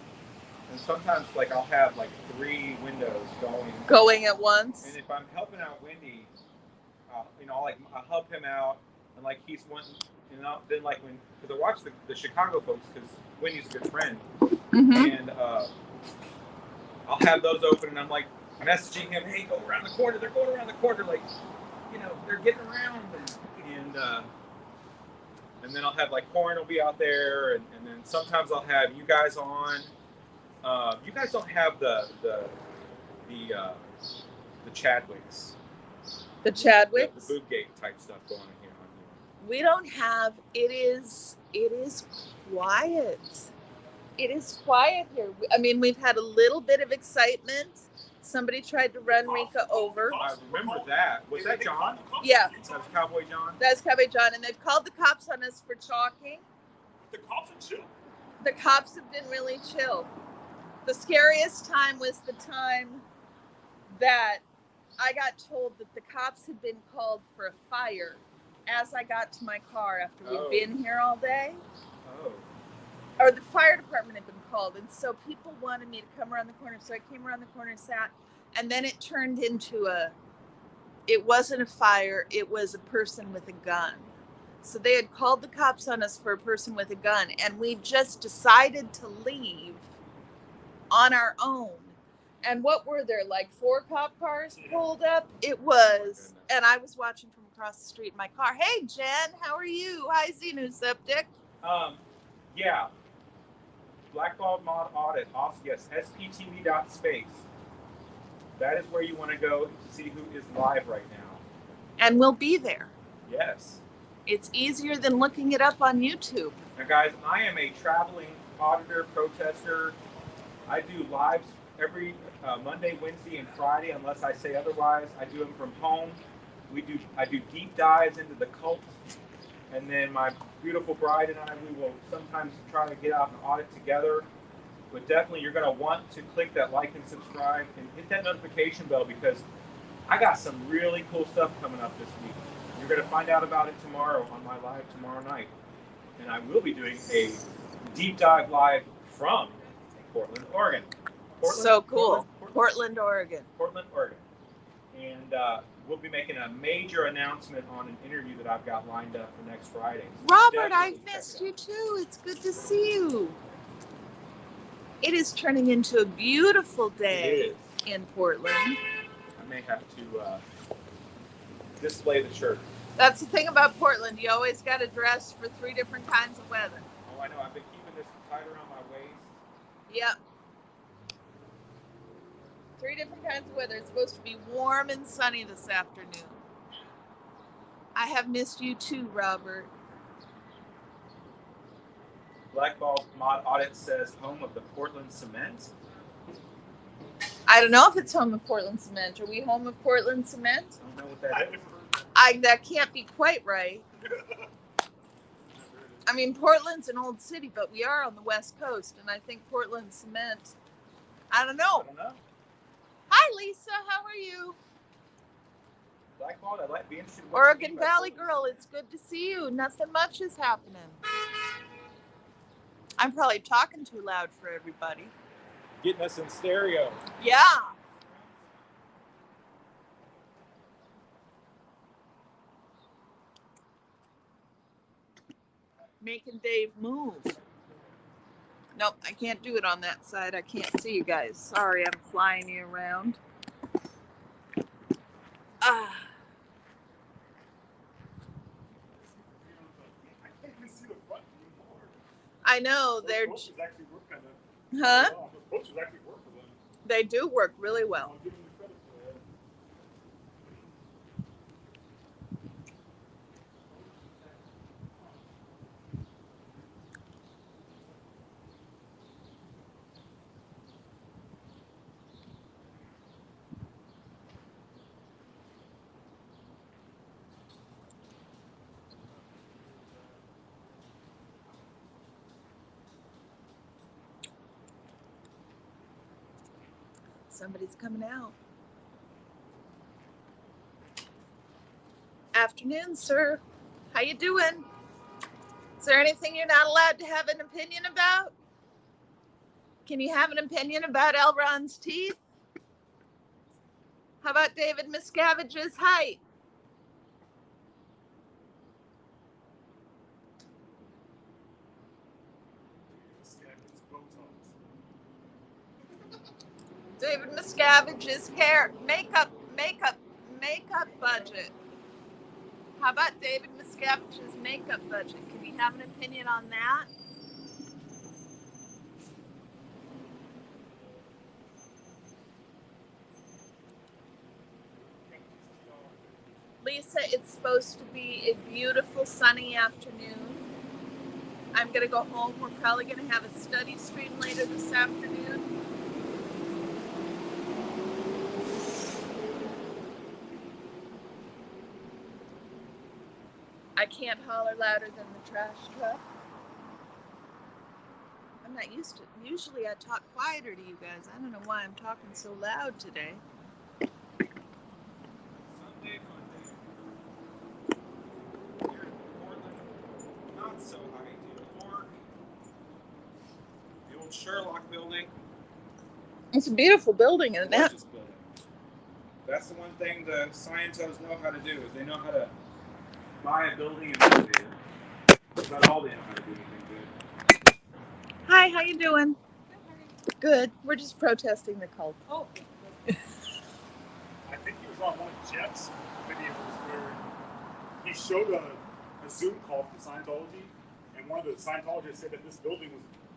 S2: and sometimes I'll have 3 windows going
S1: at once.
S2: And if I'm helping out Wendy, I'll help him out, and he's one, then because I watch the Chicago folks because Wendy's a good friend, and I'll have those open, and I'm messaging him, hey, go around the corner. They're going around the corner, they're getting around, and then I'll have Corin will be out there, and then sometimes I'll have you guys on. You guys don't have the Chadwicks.
S1: The Chadwicks?
S2: The Bootgate type stuff going on here.
S1: We don't have, it is quiet. It is quiet here. I mean, we've had a little bit of excitement. Somebody tried to run Rika over.
S2: I remember that. Was that John?
S1: Yeah.
S2: That was Cowboy John?
S1: That's Cowboy John, and they've called the cops on us for talking.
S3: The cops are chill.
S1: The cops have been really chill. The scariest time was the time that I got told that the cops had been called for a fire as I got to my car after we'd been here all day.
S2: Oh.
S1: Or the fire department had been called, and so people wanted me to come around the corner, so I came around the corner and sat, and then it turned into it wasn't a fire, it was a person with a gun. So they had called the cops on us for a person with a gun, and we just decided to leave on our own. And what were there, like 4 cop cars pulled up? It was, and I was watching from across the street in my car. Hey, Jen, how are you? Hi, Xenu Septic.
S2: Yeah. Blackballed Mod Audit, yes, sptv.space. That is where you want to go to see who is live right now.
S1: And we'll be there.
S2: Yes.
S1: It's easier than looking it up on YouTube.
S2: Now, guys, I am a traveling auditor, protester. I do lives every Monday, Wednesday, and Friday, unless I say otherwise. I do them from home. I do deep dives into the cult. And then my beautiful bride and I, we will sometimes try to get out and audit together. But definitely, you're going to want to click that like and subscribe and hit that notification bell, because I got some really cool stuff coming up this week. You're going to find out about it tomorrow on my live tomorrow night. And I will be doing a deep dive live from Portland, Oregon.
S1: So cool. Portland, Oregon.
S2: Portland, Oregon. And we'll be making a major announcement on an interview that I've got lined up for next Friday. So
S1: Robert, I've missed you too. It's good to see you. It is turning into a beautiful day in Portland.
S2: I may have to display the shirt.
S1: That's the thing about Portland. You always got to dress for 3 different kinds of weather.
S2: Oh, I know. I've been keeping this tight around my waist.
S1: Yep. 3 different kinds of weather. It's supposed to be warm and sunny this afternoon. I have missed you too, Robert.
S2: Blackball Mod Audit says home of the Portland Cement.
S1: I don't know if it's home of Portland Cement. Are we home of Portland Cement?
S2: I don't know what that is.
S1: That can't be quite right. I mean, Portland's an old city, but we are on the West Coast, and I think Portland Cement, I don't know. Hi, Lisa. How are you?
S2: Blackball, I'd like to be interested in
S1: Oregon Valley girl, it's good to see you. Nothing much is happening. I'm probably talking too loud for everybody.
S2: Getting us in stereo.
S1: Yeah. Making Dave move. Nope, I can't do it on that side. I can't see you guys. Sorry, I'm flying you around.
S3: I can't even see the button anymore.
S1: I know, they're...
S3: Those posters actually work kind of...
S1: Huh?
S3: Those posters actually work for them.
S1: They do work really well.
S3: I'll give them the credit for that.
S1: Somebody's coming out. Afternoon, sir. How you doing? Is there anything you're not allowed to have an opinion about? Can you have an opinion about Elron's teeth? How about David Miscavige's height? David Miscavige's hair, makeup budget. How about David Miscavige's makeup budget? Can you have an opinion on that? Lisa, it's supposed to be a beautiful sunny afternoon. I'm going to go home. We're probably going to have a study stream later this afternoon. I can't holler louder than the trash truck. I'm not used to it. Usually I talk quieter to you guys. I don't know why I'm talking so loud today.
S2: Sunday fun day. Here in Portland, not so high. New York, the old Sherlock building.
S1: It's a beautiful building, isn't it?
S2: Gorgeous building. That's the one thing the Scientologists know how to do, is they know how to buy a building and renovate it. That's about all they know how to do anything good.
S1: Hi, how you doing? Good. We're just protesting the cult.
S4: Oh,
S3: I think he was on one of Jeff's videos where he showed a Zoom call from Scientology, and one of the Scientologists said that this building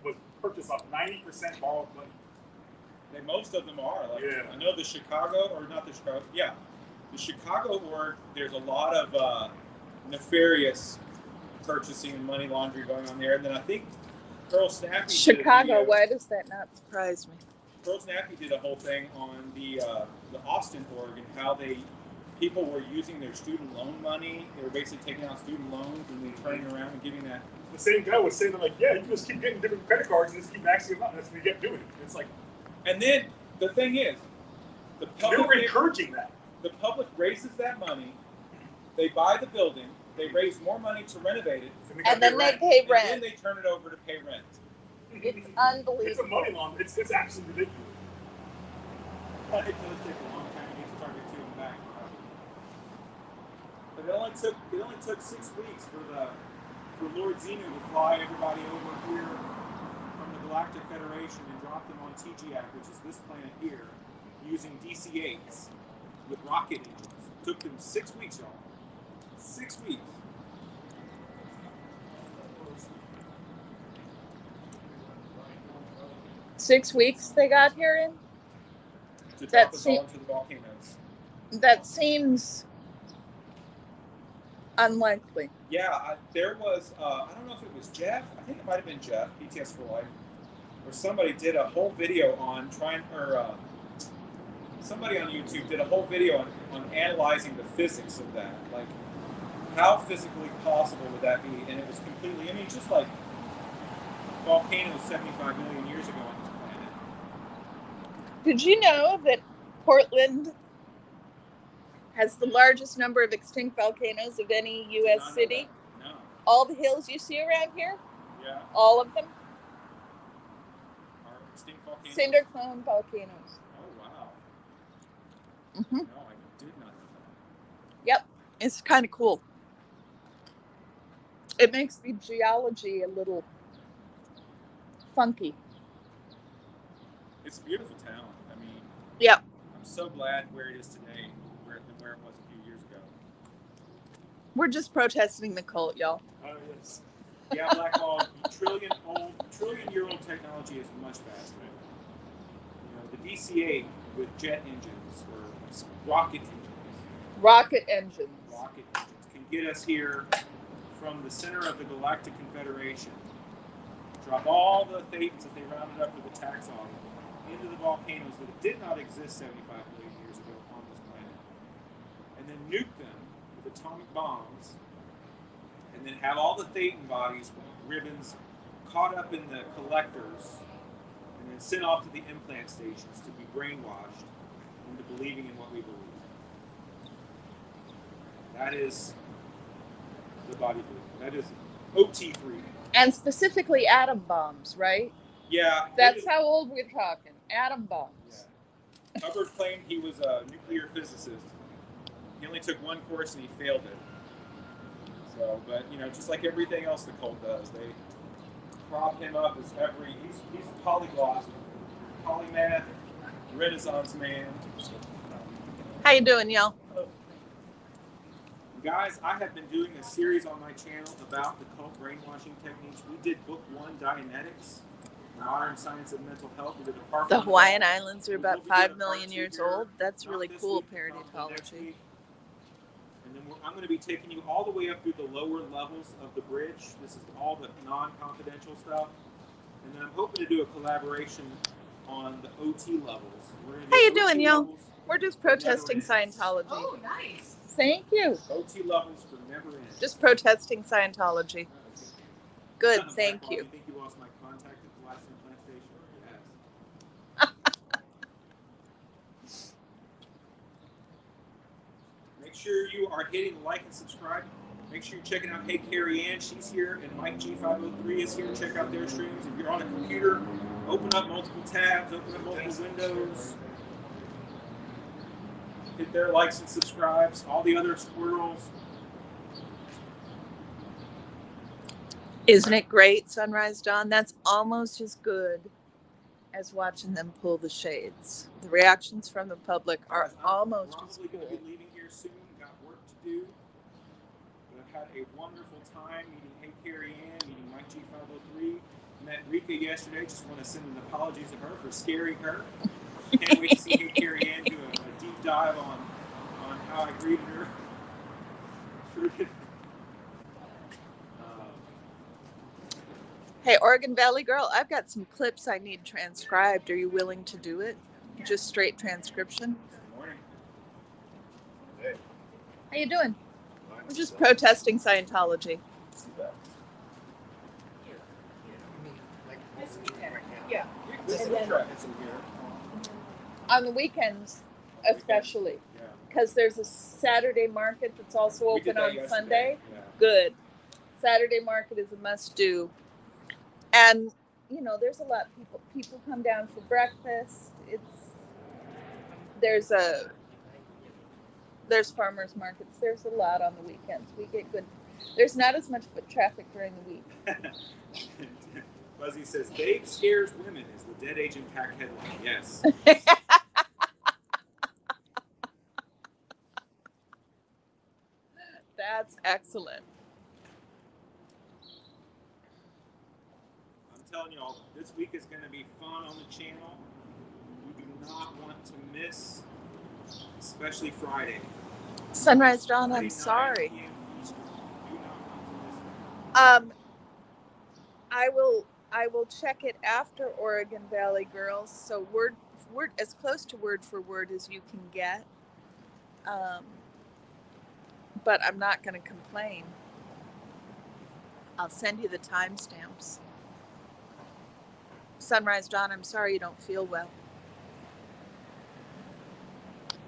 S3: was purchased off 90% borrowed money.
S2: And most of them are. Like,
S3: Yeah.
S2: I know the Chicago, or not the Chicago, yeah. The Chicago org, there's a lot of nefarious purchasing and money laundering going on there. And then I think Pearl Snappy
S1: Chicago, why does that not surprise me?
S2: Pearl Snappy did a whole thing on the Austin org and how people were using their student loan money. They were basically taking out student loans and then turning around and giving that.
S3: The same guy was saying, like, yeah, you can just keep getting different credit cards and just keep maxing them out. And that's what you kept doing. It's like,
S2: And then the thing is, the
S3: they were
S2: public
S3: encouraging that.
S2: the public raises that money, they buy the building, they raise more money to renovate it,
S1: And then they pay
S2: and then
S1: rent.
S2: they turn it over to pay rent.
S1: It's
S3: It's
S1: unbelievable.
S3: a money laundry. It's absolutely ridiculous.
S2: It does take a long time to get to Target 2 and back. But it only took 6 weeks for Lord Xenu to fly everybody over here from the Galactic Federation and drop them on TGAC, which is this planet here, using DC-8s with rocket engines. It took them 6 weeks, y'all. 6 weeks.
S1: Six weeks they got here in?
S2: To drop
S1: That
S2: us
S1: se-
S2: all into the volcanoes.
S1: That seems unlikely.
S2: Yeah, there was, I don't know if it was Jeff, I think it might have been Jeff, BTS for Life, or somebody did a whole video on somebody on YouTube did a whole video on analyzing the physics of that. Like, how physically possible would that be? And it was completely, I mean, just like volcanoes 75 million years ago on this planet.
S1: Did you know that Portland has the largest number of extinct volcanoes of any
S2: Did
S1: U.S.
S2: not know
S1: city?
S2: that. No.
S1: All the hills you see around here,
S2: Yeah.
S1: all of them,
S2: Are extinct volcanoes?
S1: cinder cone volcanoes.
S2: Oh, wow.
S1: Mm-hmm.
S2: No, I did not know that.
S1: Yep, it's kind of cool. It makes the geology a little funky.
S2: It's a beautiful town. I mean,
S1: Yep.
S2: I'm so glad where it is today than where it was a few years ago.
S1: We're just protesting the cult, y'all.
S3: Oh, yes.
S2: Yeah, Blackball, trillion-year-old technology is much faster. You know, the DC-8 with jet engines or rocket engines
S1: Rocket engines.
S2: can get us here from the center of the Galactic Confederation, drop all the Thetans that they rounded up for the tax audit into the volcanoes that did not exist 75 million years ago on this planet, and then nuke them with atomic bombs, and then have all the Thetan bodies, ribbons, caught up in the collectors, and then sent off to the implant stations to be brainwashed into believing in what we believe. That is the body belief. That is OT3.
S1: And specifically atom bombs, right?
S2: Yeah.
S1: That's how old we're talking. Atom bombs.
S2: Yeah. Hubbard claimed he was a nuclear physicist. He only took one course and he failed it. So, but you know, just like everything else the cult does, they prop him up as he's a polyglot, polymath, Renaissance man.
S1: How you doing, y'all?
S2: Guys, I have been doing a series on my channel about the cult brainwashing techniques. We did book 1, Dianetics, Modern Science of Mental Health. We did a part
S1: The
S2: 1.
S1: Hawaiian Islands are
S2: We'll
S1: about
S2: do a
S1: 5
S2: part
S1: million
S2: 2
S1: years
S2: here,
S1: old. That's
S2: not
S1: really
S2: this
S1: cool
S2: week, probably next
S1: paradentology.
S2: week. then I'm going to be taking you all the way up through the lower levels of the bridge. This is all the non-confidential stuff. And then I'm hoping to do a collaboration on the OT levels.
S1: How you doing, y'all? We're just protesting Scientology.
S4: Oh, nice.
S1: Thank you.
S2: OT levels for never end.
S1: Just protesting Scientology. Good, thank you.
S2: You think you lost my contact at the last implant station? Yes. Make sure you are hitting like and subscribe. Make sure you're checking out Hey Carrie Ann. She's here, and Mike G503 is here. Check out their streams. If you're on a computer, open up multiple tabs, open up multiple windows. Hit their likes and subscribes. All the other squirrels.
S1: Isn't it great, Sunrise Dawn? That's almost as good as watching them pull the shades. The reactions from the public are almost as
S2: probably
S1: good.
S2: going to be leaving here soon. Got work to do. But I've had a wonderful time meeting Hey Carrie Ann, meeting Mike G503. Met Rika yesterday. Just want to send an apology to her for scaring her. Can't wait to see Hey Carrie Ann do a deep dive on how I greeted her.
S1: Hey, Oregon Valley girl, I've got some clips I need transcribed. Are you willing to do it? Just straight transcription?
S2: Good morning.
S5: Hey.
S1: How you doing? We're just protesting Scientology. Yeah.
S2: This is traffic in here.
S1: On the weekends, especially.
S2: Yeah.
S1: Because there's a Saturday market that's also
S2: We did
S1: open
S2: that
S1: on
S2: yesterday.
S1: Sunday.
S2: Yeah.
S1: Good. Saturday market is a must-do. And, you know, there's a lot of people come down for breakfast. There's farmers markets. There's a lot on the weekends. We get good. There's not as much foot traffic during the week.
S2: Fuzzy says, Babe scares women is the Dead Age Impact headline. Yes.
S1: That's excellent.
S2: I'm telling y'all, this week is going to be fun on the channel. You do not want to miss, especially Friday.
S1: Sunrise Dawn,
S2: Friday
S1: I'm
S2: 9
S1: sorry.
S2: p.m. Eastern. You do not want to miss that.
S1: I will check it after Oregon Valley Girls. So word as close to word for word as you can get. But I'm not going to complain. I'll send you the timestamps. Sunrise Dawn, I'm sorry you don't feel well.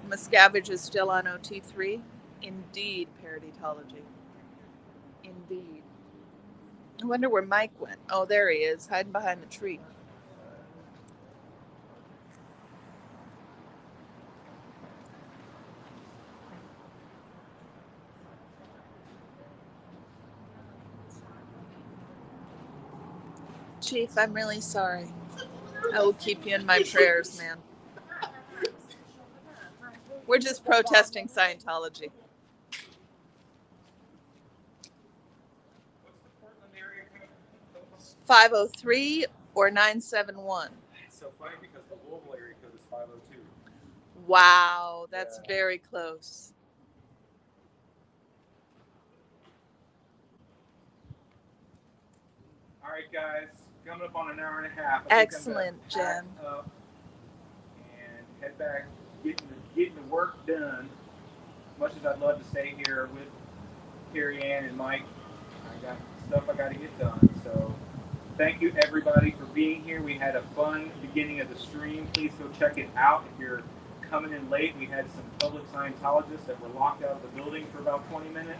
S1: Miscavige is still on OT3. Indeed, Paraditology. Indeed. I wonder where Mike went. Oh, there he is, hiding behind the tree. Chief, I'm really sorry. I will keep you in my prayers, man. We're just protesting Scientology.
S2: What's the Portland area code?
S1: 503 or 971.
S2: It's so funny because the Louisville area code is 502.
S1: Wow, that's very close.
S2: All right, guys, coming up on an hour and a half.
S1: Excellent, Jen.
S2: Up and head back, getting the work done. As much as I'd love to stay here with Carrie Ann and Mike, I got stuff I got to get done. So thank you everybody for being here. We had a fun beginning of the stream. Please go check it out. If you're coming in late, we had some public Scientologists that were locked out of the building for about 20 minutes.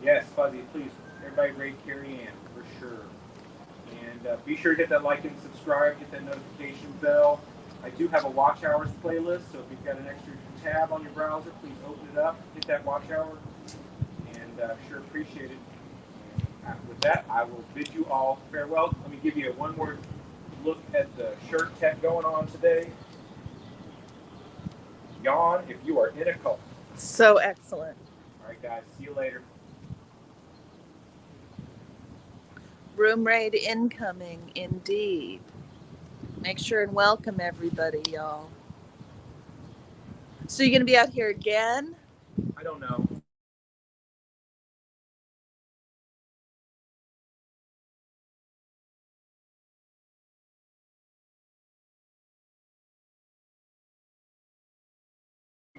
S2: Yes, Fuzzy, please, everybody rate Carrie Ann for sure. And be sure to hit that like and subscribe, hit that notification bell. I do have a watch hours playlist, so if you've got an extra tab on your browser, please open it up, hit that watch hour, and sure appreciate it. And with that, I will bid you all farewell. Let me give you one more look at the shirt tech going on today. Yawn if you are in a cult.
S1: So excellent.
S2: All right, guys. See you later.
S1: Room raid incoming, indeed. Make sure and welcome everybody, y'all. So you're going to be out here again?
S2: I don't know.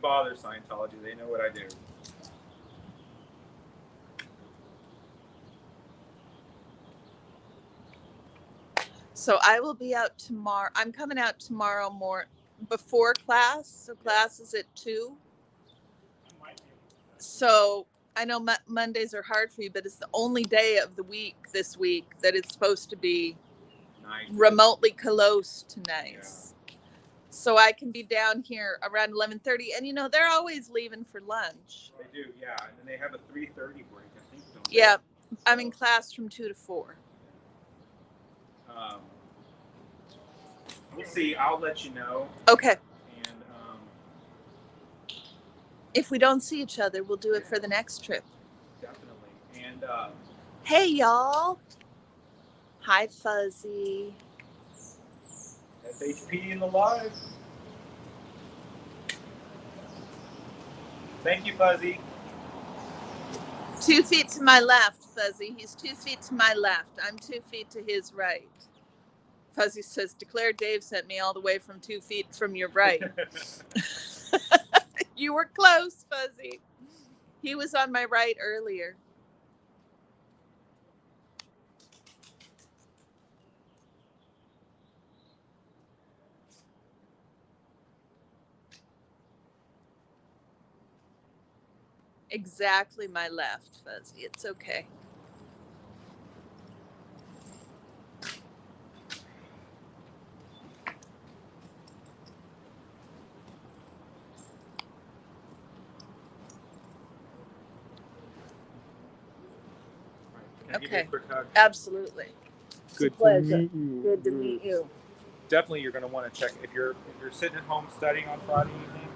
S2: bother, Scientology. They know what I do.
S1: So I will be out tomorrow. I'm coming out tomorrow before class. So class is at 2.
S3: I might be able to do that.
S1: So I know Mondays are hard for you, but it's the only day of the week this week that it's supposed to be
S2: Nice.
S1: remotely close to nice. So I can be down here around 11:30, and you know they're always leaving for lunch.
S2: They do, yeah. And then they have a 3:30 break, I think. Don't they?
S1: Yeah, I'm in class from 2 to 4.
S2: We'll see. I'll let you know.
S1: Okay.
S2: And
S1: if we don't see each other, we'll do it for the next trip.
S2: definitely. And
S1: hey, y'all. Hi, Fuzzy.
S2: SHP in the live. Thank you, Fuzzy.
S1: 2 feet to my left, Fuzzy. He's 2 feet to my left. I'm 2 feet to his right. Fuzzy says, declare Dave sent me all the way from 2 feet from your right. You were close, Fuzzy. He was on my right earlier. Exactly my left, Fuzzy. It's okay.
S2: Can I give you a quick hug?
S1: Absolutely.
S2: Good
S1: It's a pleasure.
S2: to meet you.
S1: Good to meet you.
S2: Definitely, you're going to want to check if you're sitting at home studying on Friday evening.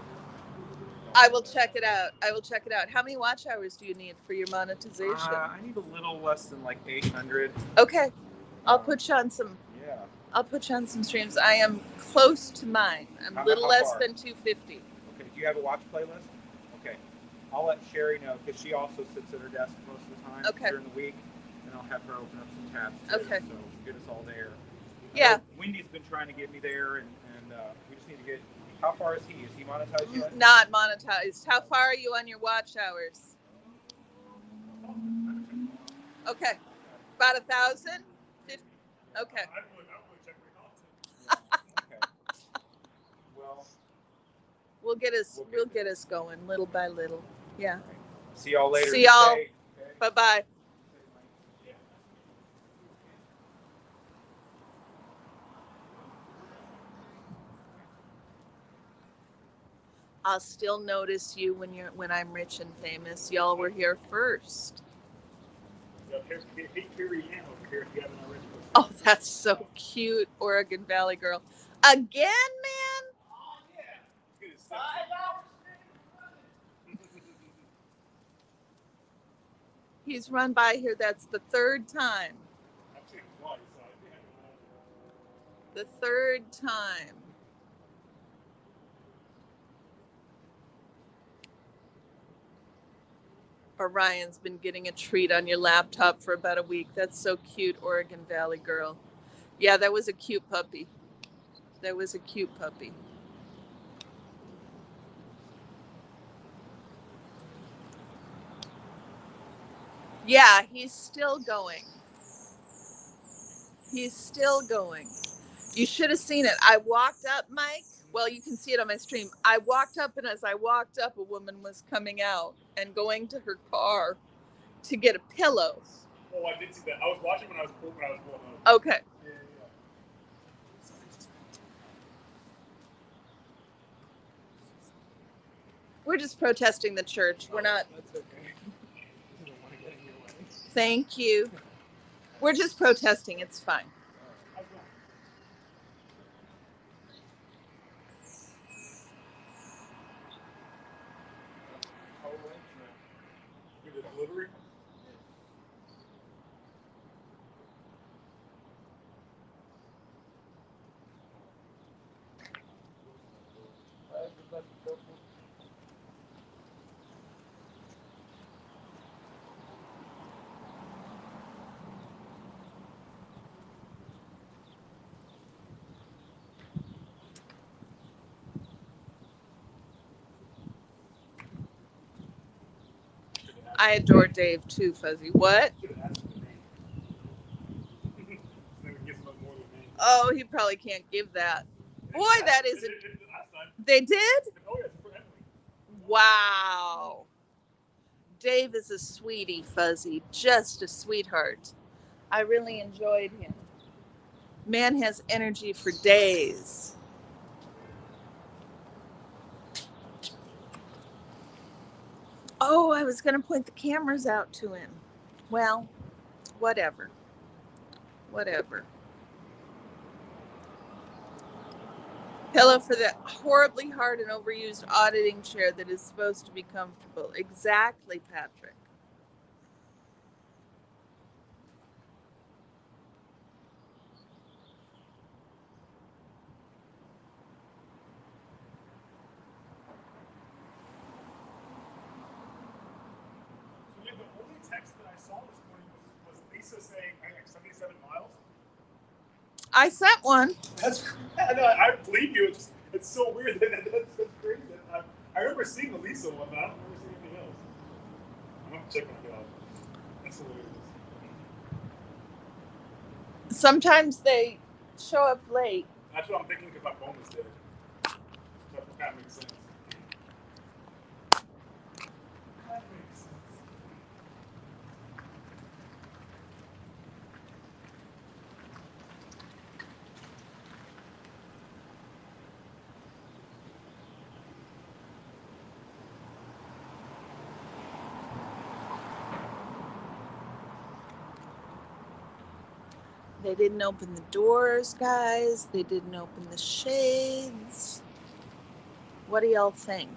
S1: I will check it out. How many watch hours do you need for your monetization?
S2: I need a little less than like 800.
S1: Okay. I'll put you on some.
S2: Yeah.
S1: I'll put you on some streams. I am close to mine. I'm a little less
S2: far?
S1: than 250.
S2: Okay. Do you have a watch playlist? Okay. I'll let Sherry know because she also sits at her desk most of the time during the week, and I'll have her open up some tabs too,
S1: Okay.
S2: so get us all there.
S1: Yeah.
S2: Wendy's been trying to get me there, and we just need to get. How far is he? Is he monetized yet?
S1: Not monetized. How far are you on your watch hours? Okay. About 1,000? Okay.
S3: I would check my often.
S2: Okay. Well,
S1: We'll get us going little by little. Yeah.
S2: see y'all later.
S1: See y'all.
S2: Okay.
S1: Bye-bye. I'll still notice you when I'm rich and famous. Y'all were here first.
S3: Hey, Carrie Ann over here if you haven't already.
S1: Oh, that's so cute, Oregon Valley girl. Again, man?
S3: Oh, yeah.
S1: He's run by here. That's the 3rd time.
S3: I've seen him twice, so
S1: The 3rd time. Orion's been getting a treat on your laptop for about a week. That's so cute, Oregon Valley girl. Yeah, that was a cute puppy. Yeah, he's still going. You should have seen it. I walked up, Mike. Well, you can see it on my stream. I walked up, and as I walked up, a woman was coming out and going to her car to get a pillow.
S3: Oh, I did see that. I was watching when I was pulling up.
S1: Okay.
S3: Yeah.
S1: We're just protesting the church. We're not.
S3: That's okay. I don't want to get in your way.
S1: Thank you. We're just protesting. It's fine.
S3: The delivery?
S1: I adore Dave too, Fuzzy. What?
S3: Should have asked for the name. Then we get some more of the name.
S1: Oh, he probably can't give that. Boy, that is a...
S3: Last time.
S1: They did?
S3: Oh, yeah, it's for Emily.
S1: Wow. Dave is a sweetie, Fuzzy. Just a sweetheart. I really enjoyed him. Man has energy for days. Oh, I was going to point the cameras out to him. Well, whatever. Whatever. Pillow for the horribly hard and overused auditing chair that is supposed to be comfortable. Exactly, Patrick.
S3: So yeah, the only text that I saw this morning was Lisa saying, I think 77 miles.
S1: I sent one.
S3: That's crazy. I believe you. It's so weird. That's crazy. I remember seeing the Lisa one, but I don't remember seeing anything else. I'm going to check my out. That's hilarious.
S1: Sometimes they show up late.
S3: That's what I'm thinking because my phone is dead. So that kind of makes sense. That makes sense.
S1: They didn't open the doors, guys. They didn't open the shades. What do y'all think?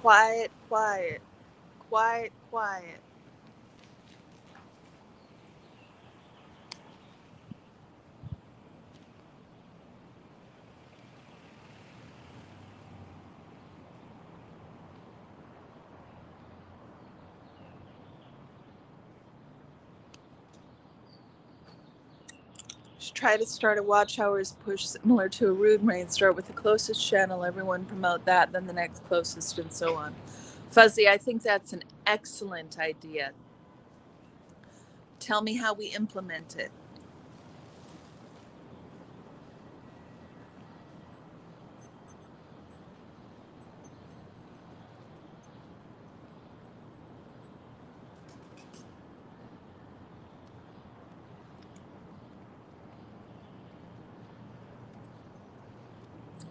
S1: Quiet, quiet. Quiet, quiet. Should try to start a watch hours push similar to a rude rain. Start with the closest channel. Everyone promote that, then the next closest, and so on. Fuzzy, I think that's an excellent idea. Tell me how we implement it.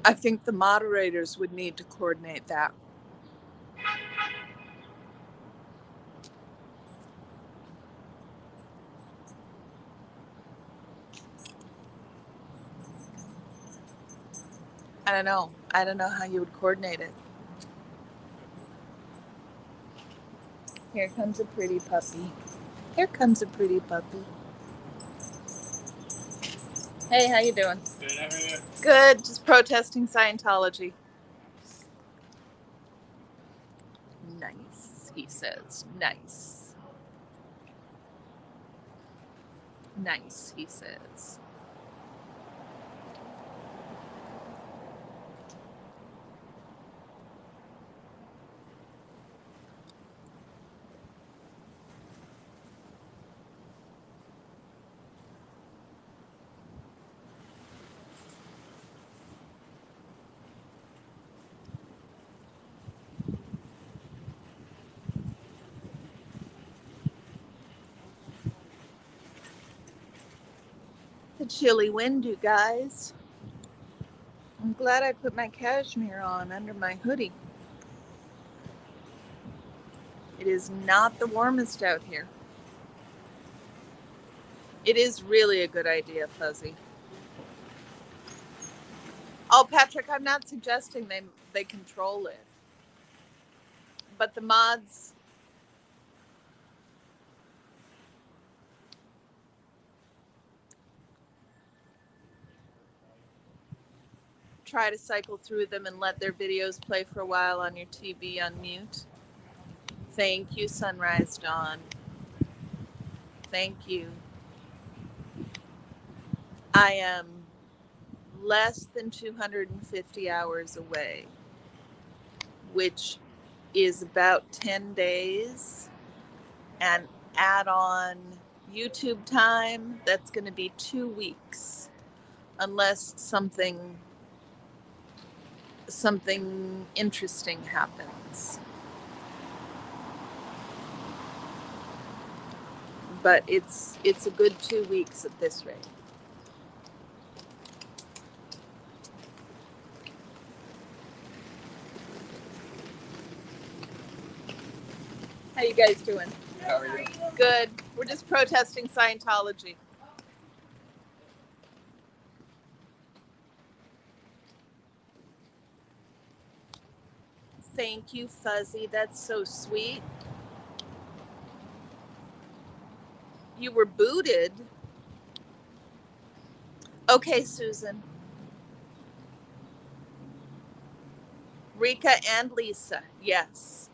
S1: I think the moderators would need to coordinate that. I don't know. I don't know how you would coordinate it. Here comes a pretty puppy. Here comes a pretty puppy. Hey, how you doing?
S3: Good, how are you?
S1: Good, just protesting Scientology. Nice, he says. Nice. Nice, he says. The chilly wind, you guys. I'm glad I put my cashmere on under my hoodie. It is not the warmest out here. It is really a good idea, Fuzzy. Oh, Patrick, I'm not suggesting they control it. But the mods try to cycle through them and let their videos play for a while on your TV on mute. Thank you, Sunrise Dawn. Thank you. I am less than 250 hours away, which is about 10 days, and add on YouTube time, that's going to be 2 weeks, unless something interesting happens. But it's a good 2 weeks at this rate. How you guys doing?
S5: How are you?
S1: Good. We're just protesting Scientology. Thank you, Fuzzy. That's so sweet. You were booted. Okay, Susan. Rika and Lisa, yes.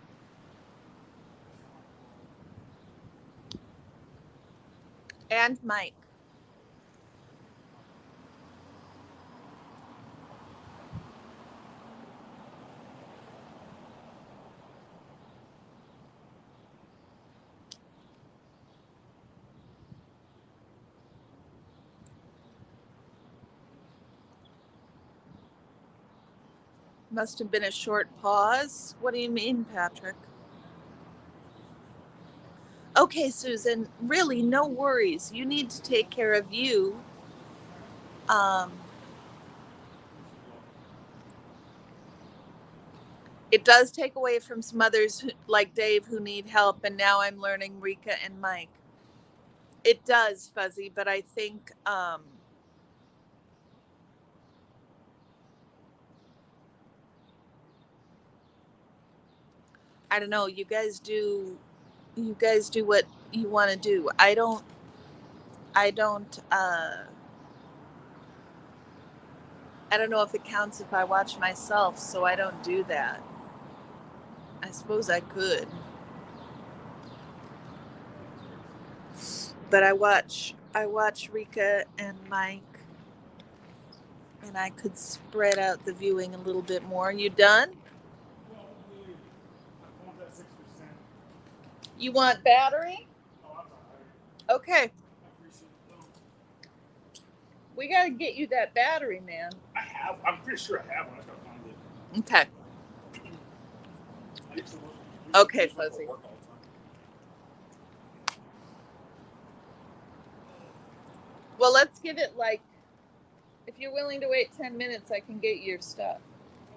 S1: And Mike. Must have been a short pause. What do you mean, Patrick? Okay, Susan, really, no worries. You need to take care of you. It does take away from some others like Dave who need help, and now I'm learning Rika and Mike. It does, Fuzzy, but I think I don't know, you guys do what you want to do. I don't know if it counts if I watch myself, so I don't do that. I suppose I could. But I watch Rika and Mike, and I could spread out the viewing a little bit more. You done?
S3: Well, I'm at 6%.
S1: You want battery?
S3: Oh, I'm not.
S1: Okay.
S3: I appreciate it though.
S1: We got to get you that battery, man.
S3: I'm pretty sure I have one. I just gotta find it.
S1: Okay.
S3: I used to work.
S1: Okay, Fuzzy.
S3: Work all the time.
S1: Well, let's give it like, if you're willing to wait 10 minutes, I can get you your stuff.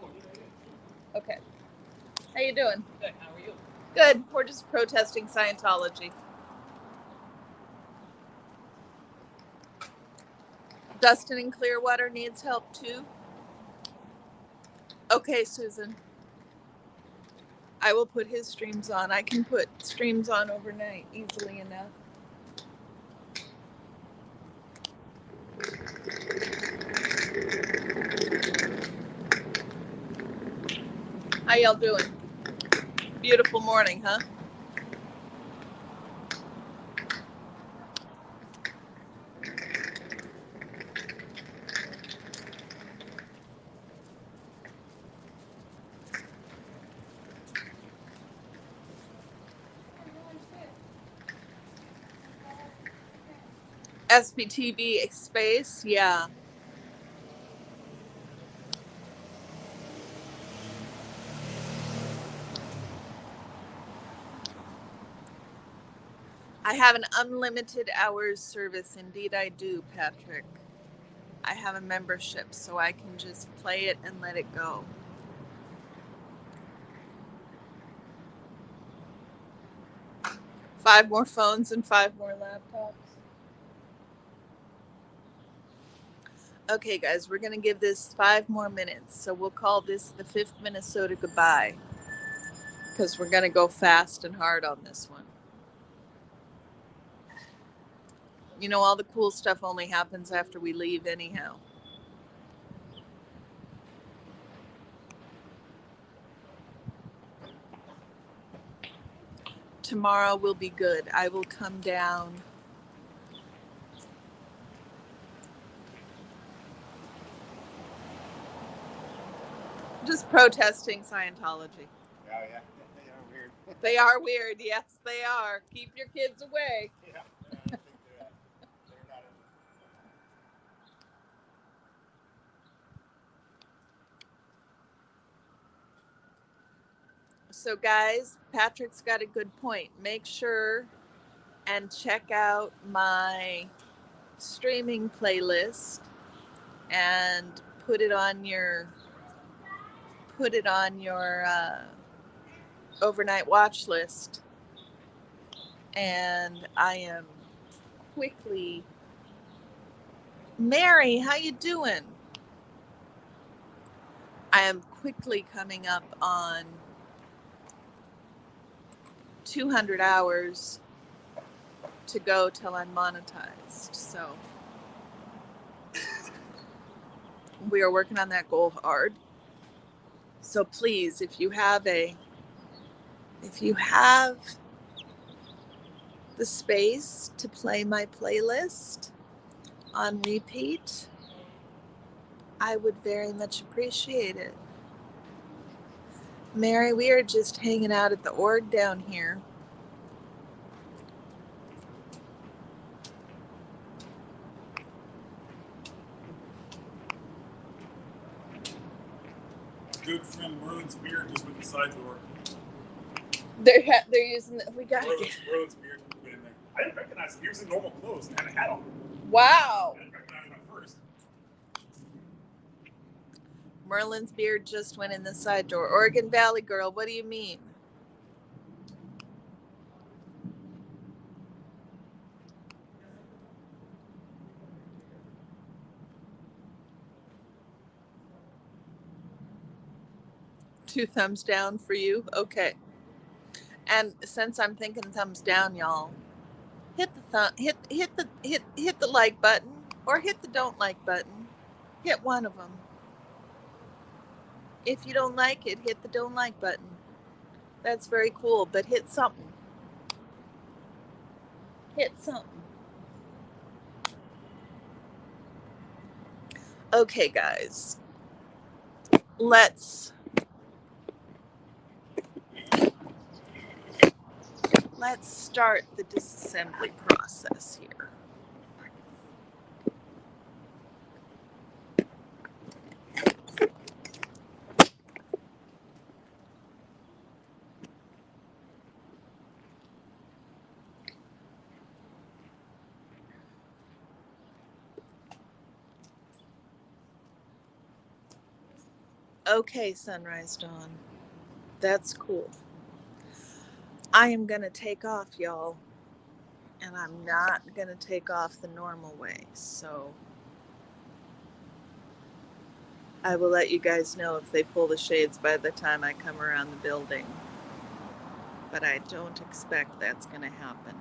S3: Oh, yeah.
S1: Okay. How you doing?
S6: Good. How are you?
S1: Good. We're just protesting Scientology. Dustin in Clearwater needs help too. Okay, Susan. I will put his streams on. I can put streams on overnight easily enough. How y'all doing? Beautiful morning, huh? SBTV space, yeah. I have an unlimited hours service. Indeed, I do, Patrick. I have a membership, so I can just play it and let it go. Five more phones and 5 more laptops. Okay, guys, we're going to give this 5 more minutes. So we'll call this the 5th Minnesota goodbye, because we're going to go fast and hard on this one. You know, all the cool stuff only happens after we leave anyhow. Tomorrow will be good. I will come down. just protesting Scientology.
S5: Oh, yeah. They are weird.
S1: They are weird. Yes, they are. Keep your kids away.
S5: Yeah. I don't think they're not in
S1: So, guys, Patrick's got a good point. Make sure and check out my streaming playlist and put it on your overnight watch list. And I am quickly, Mary, how you doing? I am quickly coming up on 200 hours to go till I'm monetized. So we are working on that goal hard. So please, if you have the space to play my playlist on repeat, I would very much appreciate it. Mary, we are just hanging out at the org down here.
S3: Good friend Merlin's beard just went in the side door.
S1: They're using we got
S3: Merlin's beard went in there. I didn't recognize him. He was in normal clothes and had a hat on.
S1: Wow.
S3: I didn't recognize him at first.
S1: Merlin's beard just went in the side door. Oregon Valley girl, what do you mean? Two thumbs down for you? Okay. And since I'm thinking thumbs down, y'all, hit the like button or hit the don't like button. Hit one of them. If you don't like it, hit the don't like button. That's very cool, but hit something. Hit something. Okay, guys. Let's start the disassembly process here. Okay, Sunrise Dawn. That's cool. I am going to take off, y'all. And I'm not going to take off the normal way. So I will let you guys know if they pull the shades by the time I come around the building. But I don't expect that's going to happen.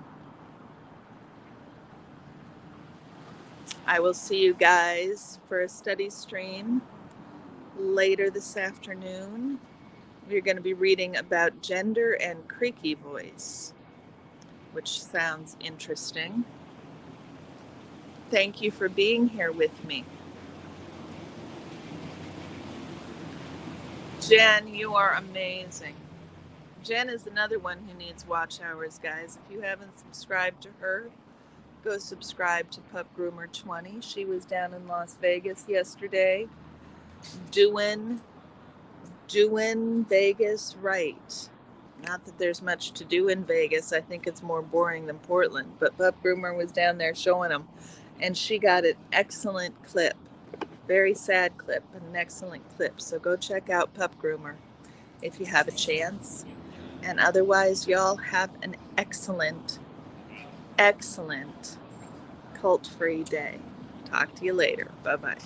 S1: I will see you guys for a study stream later this afternoon. We're going to be reading about gender and creaky voice, which sounds interesting. Thank you for being here with me. Jen, you are amazing. Jen is another one who needs watch hours, guys. If you haven't subscribed to her, go subscribe to Pup Groomer 20. She was down in Las Vegas yesterday doing Vegas right. Not that there's much to do in Vegas. I think it's more boring than Portland. But Pup Groomer was down there showing them. And she got an excellent clip. Very sad clip, but an excellent clip. So go check out Pup Groomer if you have a chance. And otherwise, y'all have an excellent cult-free day. Talk to you later. Bye-bye.